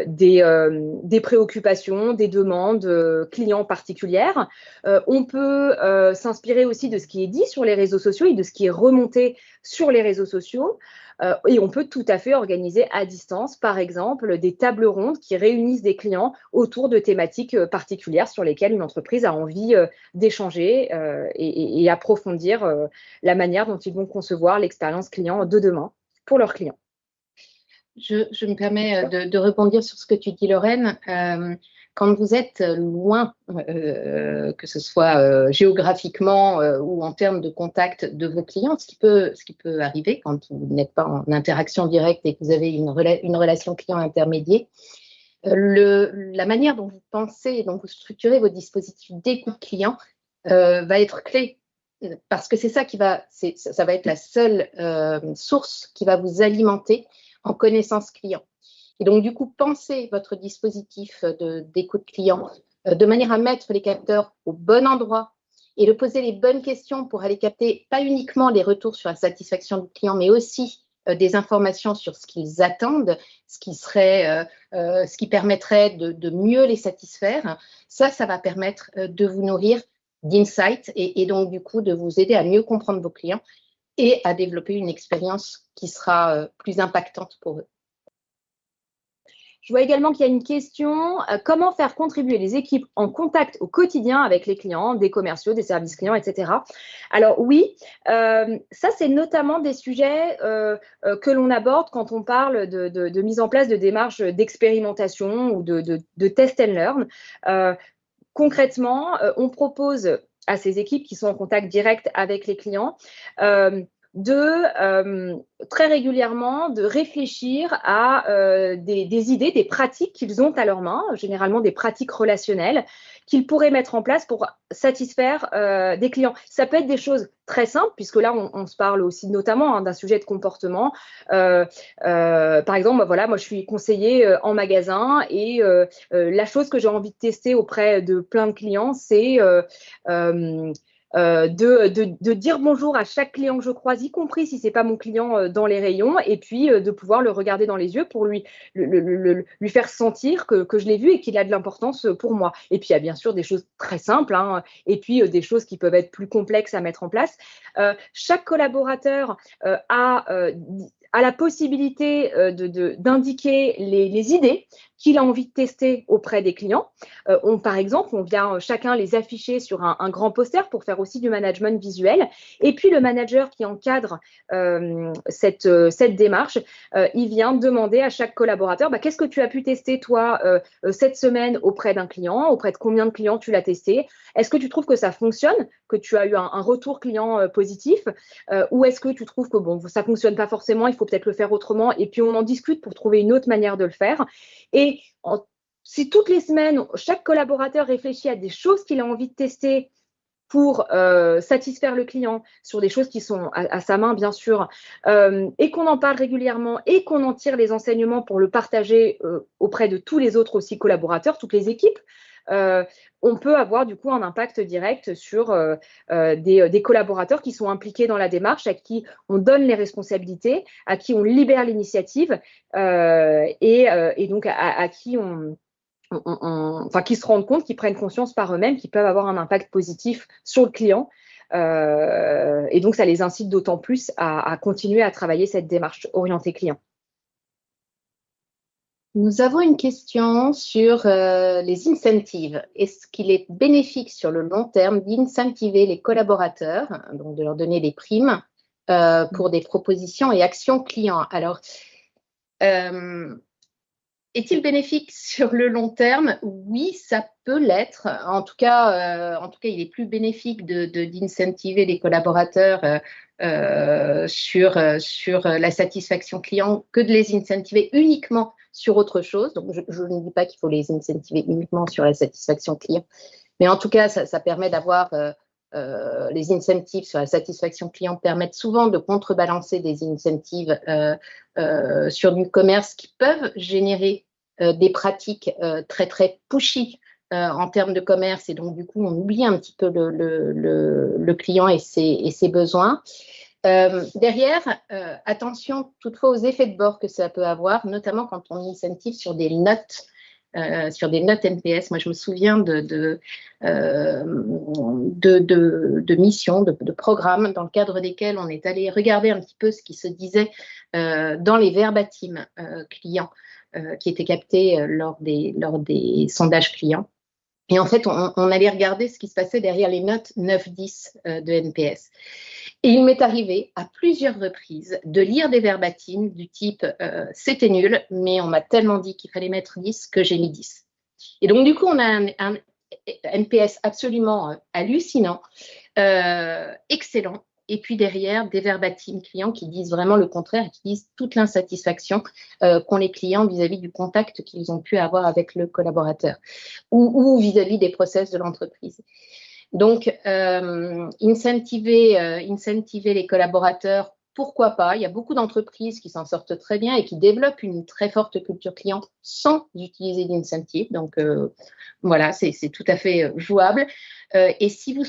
des préoccupations, des demandes clients particulières. On peut s'inspirer aussi de ce qui est dit sur les réseaux sociaux et de ce qui est remonté sur les réseaux sociaux. Et on peut tout à fait organiser à distance, par exemple, des tables rondes qui réunissent des clients autour de thématiques particulières sur lesquelles une entreprise a envie d'échanger et approfondir la manière dont ils vont concevoir l'expérience client de demain pour leurs clients. Je me permets de rebondir sur ce que tu dis, Lorraine. Quand vous êtes loin, que ce soit géographiquement ou en termes de contact de vos clients, ce qui peut arriver quand vous n'êtes pas en interaction directe et que vous avez une relation client intermédiaire, la manière dont vous pensez et dont vous structurez vos dispositifs d'écoute client va être clé. Parce que c'est ça ça va être la seule source qui va vous alimenter en connaissance client. Et donc, du coup, pensez votre dispositif d'écoute client de manière à mettre les capteurs au bon endroit et de poser les bonnes questions pour aller capter pas uniquement les retours sur la satisfaction du client, mais aussi des informations sur ce qu'ils attendent, ce qui permettrait de mieux les satisfaire. Ça va permettre de vous nourrir d'insights et donc, du coup, de vous aider à mieux comprendre vos clients et à développer une expérience qui sera plus impactante pour eux. Je vois également qu'il y a une question, comment faire contribuer les équipes en contact au quotidien avec les clients, des commerciaux, des services clients, etc. Alors oui, ça c'est notamment des sujets que l'on aborde quand on parle de mise en place de démarches d'expérimentation ou de test and learn. Concrètement, on propose à ces équipes qui sont en contact direct avec les clients très régulièrement de réfléchir à des idées, des pratiques qu'ils ont à leur main, généralement des pratiques relationnelles, qu'ils pourraient mettre en place pour satisfaire des clients. Ça peut être des choses très simples, puisque là, on se parle aussi notamment d'un sujet de comportement. Par exemple, voilà, moi, je suis conseiller en magasin et la chose que j'ai envie de tester auprès de plein de clients, c'est de dire bonjour à chaque client que je croise, y compris si ce n'est pas mon client dans les rayons, et puis de pouvoir le regarder dans les yeux pour lui faire sentir que je l'ai vu et qu'il a de l'importance pour moi. Et puis, il y a bien sûr des choses très simples, hein, et puis des choses qui peuvent être plus complexes à mettre en place. Chaque collaborateur a la possibilité d'indiquer les idées qu'il a envie de tester auprès des clients. Par exemple, on vient chacun les afficher sur un grand poster pour faire aussi du management visuel. Et puis, le manager qui encadre cette démarche, il vient demander à chaque collaborateur, qu'est-ce que tu as pu tester, toi, cette semaine auprès d'un client, auprès de combien de clients tu l'as testé? Est-ce que tu trouves que ça fonctionne, que tu as eu un retour client positif, ou est-ce que tu trouves que ça ne fonctionne pas forcément, il faut peut-être le faire autrement, et puis on en discute pour trouver une autre manière de le faire. Et si toutes les semaines, chaque collaborateur réfléchit à des choses qu'il a envie de tester pour satisfaire le client sur des choses qui sont à sa main, bien sûr, et qu'on en parle régulièrement et qu'on en tire les enseignements pour le partager auprès de tous les autres aussi collaborateurs, toutes les équipes, on peut avoir du coup un impact direct sur des collaborateurs qui sont impliqués dans la démarche, à qui on donne les responsabilités, à qui on libère l'initiative et donc à qui qui se rendent compte, qui prennent conscience par eux-mêmes, qu'ils peuvent avoir un impact positif sur le client. Et donc, ça les incite d'autant plus à continuer à travailler cette démarche orientée client. Nous avons une question sur les incentives. Est-ce qu'il est bénéfique sur le long terme d'incentiver les collaborateurs, donc de leur donner des primes pour des propositions et actions clients? Alors, est-il bénéfique sur le long terme? Oui, ça peut l'être. En tout cas, il est plus bénéfique d'incentiver les collaborateurs sur la satisfaction client que de les incentiver uniquement sur autre chose. Donc, je ne dis pas qu'il faut les incentiver uniquement sur la satisfaction client, mais en tout cas, ça permet d'avoir les incentives sur la satisfaction client permettent souvent de contrebalancer des incentives sur du commerce qui peuvent générer des pratiques très très pushy en termes de commerce, et donc du coup on oublie un petit peu le client et ses besoins. Derrière, attention toutefois aux effets de bord que ça peut avoir, notamment quand on incentive sur des notes NPS. Moi, je me souviens de missions, de programmes dans le cadre desquels on est allé regarder un petit peu ce qui se disait dans les verbatim clients qui étaient captés lors des sondages clients. Et en fait, on allait regarder ce qui se passait derrière les notes 9-10 de NPS. Et il m'est arrivé à plusieurs reprises de lire des verbatim du type c'était nul, mais on m'a tellement dit qu'il fallait mettre 10 que j'ai mis 10. Et donc, du coup, on a un NPS absolument hallucinant, excellent. Et puis derrière, des verbatim clients qui disent vraiment le contraire, qui disent toute l'insatisfaction qu'ont les clients vis-à-vis du contact qu'ils ont pu avoir avec le collaborateur ou vis-à-vis des process de l'entreprise. Donc, incentiver les collaborateurs, pourquoi pas? Il y a beaucoup d'entreprises qui s'en sortent très bien et qui développent une très forte culture client sans utiliser d'incentive. Donc, voilà, c'est tout à fait jouable. Et si vous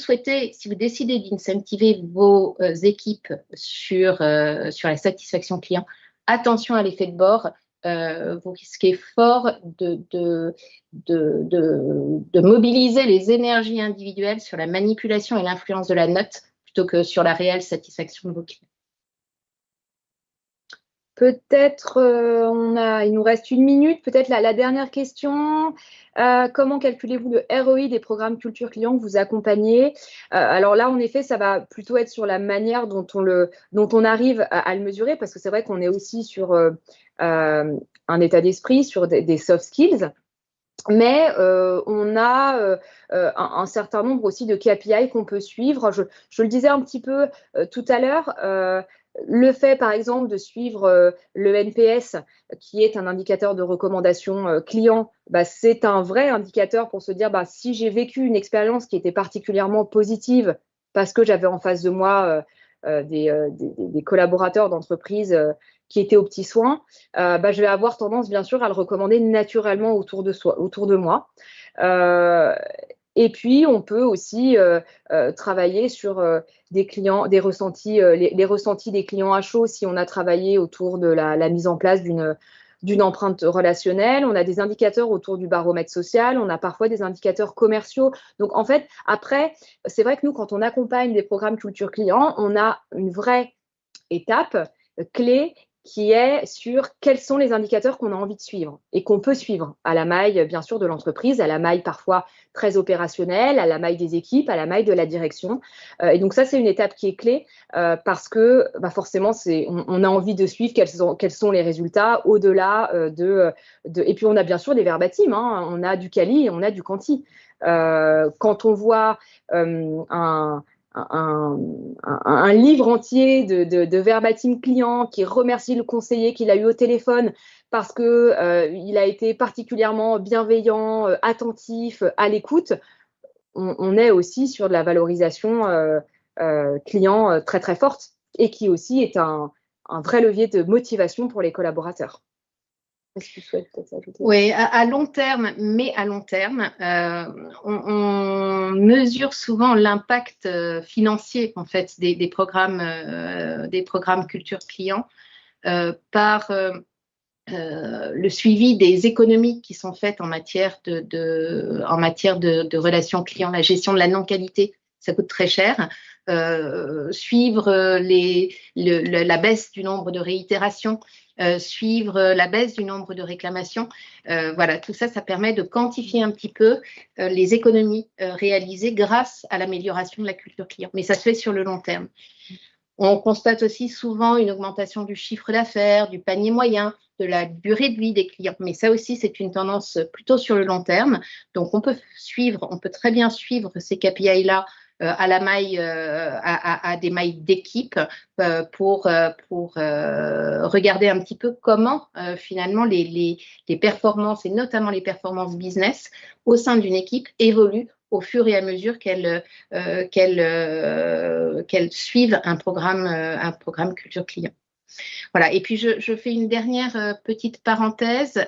décidez d'incentiver vos équipes sur la satisfaction client, attention à l'effet de bord. Vous risquez fort de mobiliser les énergies individuelles sur la manipulation et l'influence de la note plutôt que sur la réelle satisfaction de vos clients. Peut-être, il nous reste 1 minute. Peut-être la dernière question. Comment calculez-vous le ROI des programmes culture client que vous accompagnez? Alors là, en effet, ça va plutôt être sur la manière dont on arrive à le mesurer, parce que c'est vrai qu'on est aussi sur un état d'esprit, sur des soft skills. Mais on a un certain nombre aussi de KPI qu'on peut suivre. Je le disais un petit peu tout à l'heure. Le fait, par exemple, de suivre le NPS, qui est un indicateur de recommandation client, c'est un vrai indicateur pour se dire si j'ai vécu une expérience qui était particulièrement positive parce que j'avais en face de moi des collaborateurs d'entreprise qui étaient aux petits soins, je vais avoir tendance, bien sûr, à le recommander naturellement autour de moi. Et puis, on peut aussi travailler sur des clients, des ressentis, les ressentis des clients à chaud si on a travaillé autour de la mise en place d'une empreinte relationnelle. On a des indicateurs autour du baromètre social, on a parfois des indicateurs commerciaux. Donc, en fait, après, c'est vrai que nous, quand on accompagne des programmes culture client, on a une vraie étape clé qui est sur quels sont les indicateurs qu'on a envie de suivre et qu'on peut suivre à la maille, bien sûr, de l'entreprise, à la maille parfois très opérationnelle, à la maille des équipes, à la maille de la direction. Et donc ça, c'est une étape qui est clé parce que forcément, on a envie de suivre quels sont les résultats au-delà Et puis, on a bien sûr des verbatim, hein, on a du quali et on a du quanti. Quand on voit un livre entier de verbatim client qui remercie le conseiller qu'il a eu au téléphone parce qu'il a été particulièrement bienveillant, attentif, à l'écoute, on est aussi sur de la valorisation client très très forte et qui aussi est un vrai levier de motivation pour les collaborateurs. Est-ce que tu souhaites peut-être ajouter ? Oui, à long terme, mais à long terme, on mesure souvent l'impact financier en fait des programmes culture client par le suivi des économies qui sont faites en matière de relations clients, la gestion de la non-qualité, ça coûte très cher. Suivre la baisse du nombre de réitérations, suivre la baisse du nombre de réclamations. Voilà, tout ça, ça permet de quantifier un petit peu les économies réalisées grâce à l'amélioration de la culture client. Mais ça se fait sur le long terme. On constate aussi souvent une augmentation du chiffre d'affaires, du panier moyen, de la durée de vie des clients. Mais ça aussi, c'est une tendance plutôt sur le long terme. Donc, on peut très bien suivre ces KPI-là à la maille, à des mailles d'équipe pour regarder un petit peu comment finalement les performances et notamment les performances business au sein d'une équipe évoluent au fur et à mesure qu'elles suivent un programme culture client. Voilà. Et puis je fais une dernière petite parenthèse.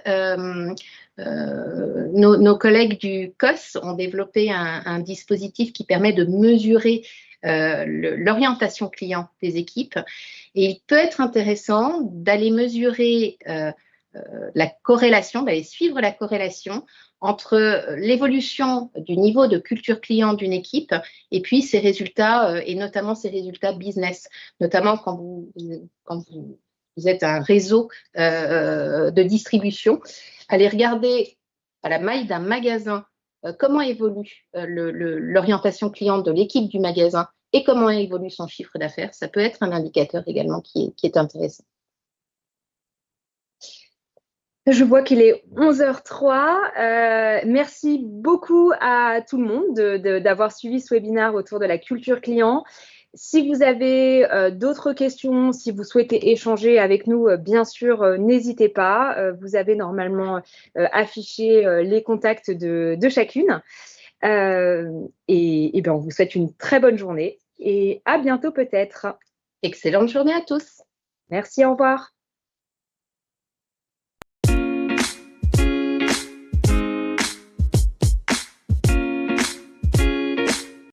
Nos collègues du COS ont développé un dispositif qui permet de mesurer l'orientation client des équipes. Et il peut être intéressant d'aller mesurer la corrélation, d'aller suivre la corrélation entre l'évolution du niveau de culture client d'une équipe et puis ses résultats, et notamment ses résultats business, notamment quand vous êtes un réseau de distribution. Allez regarder à la maille d'un magasin comment évolue l'orientation client de l'équipe du magasin et comment évolue son chiffre d'affaires. Ça peut être un indicateur également qui est intéressant. Je vois qu'il est 11h03. Merci beaucoup à tout le monde d'avoir suivi ce webinaire autour de la culture client. Si vous avez d'autres questions, si vous souhaitez échanger avec nous, bien sûr, n'hésitez pas. Vous avez normalement affiché les contacts de chacune. Et bien, on vous souhaite une très bonne journée et à bientôt peut-être. Excellente journée à tous. Merci, au revoir.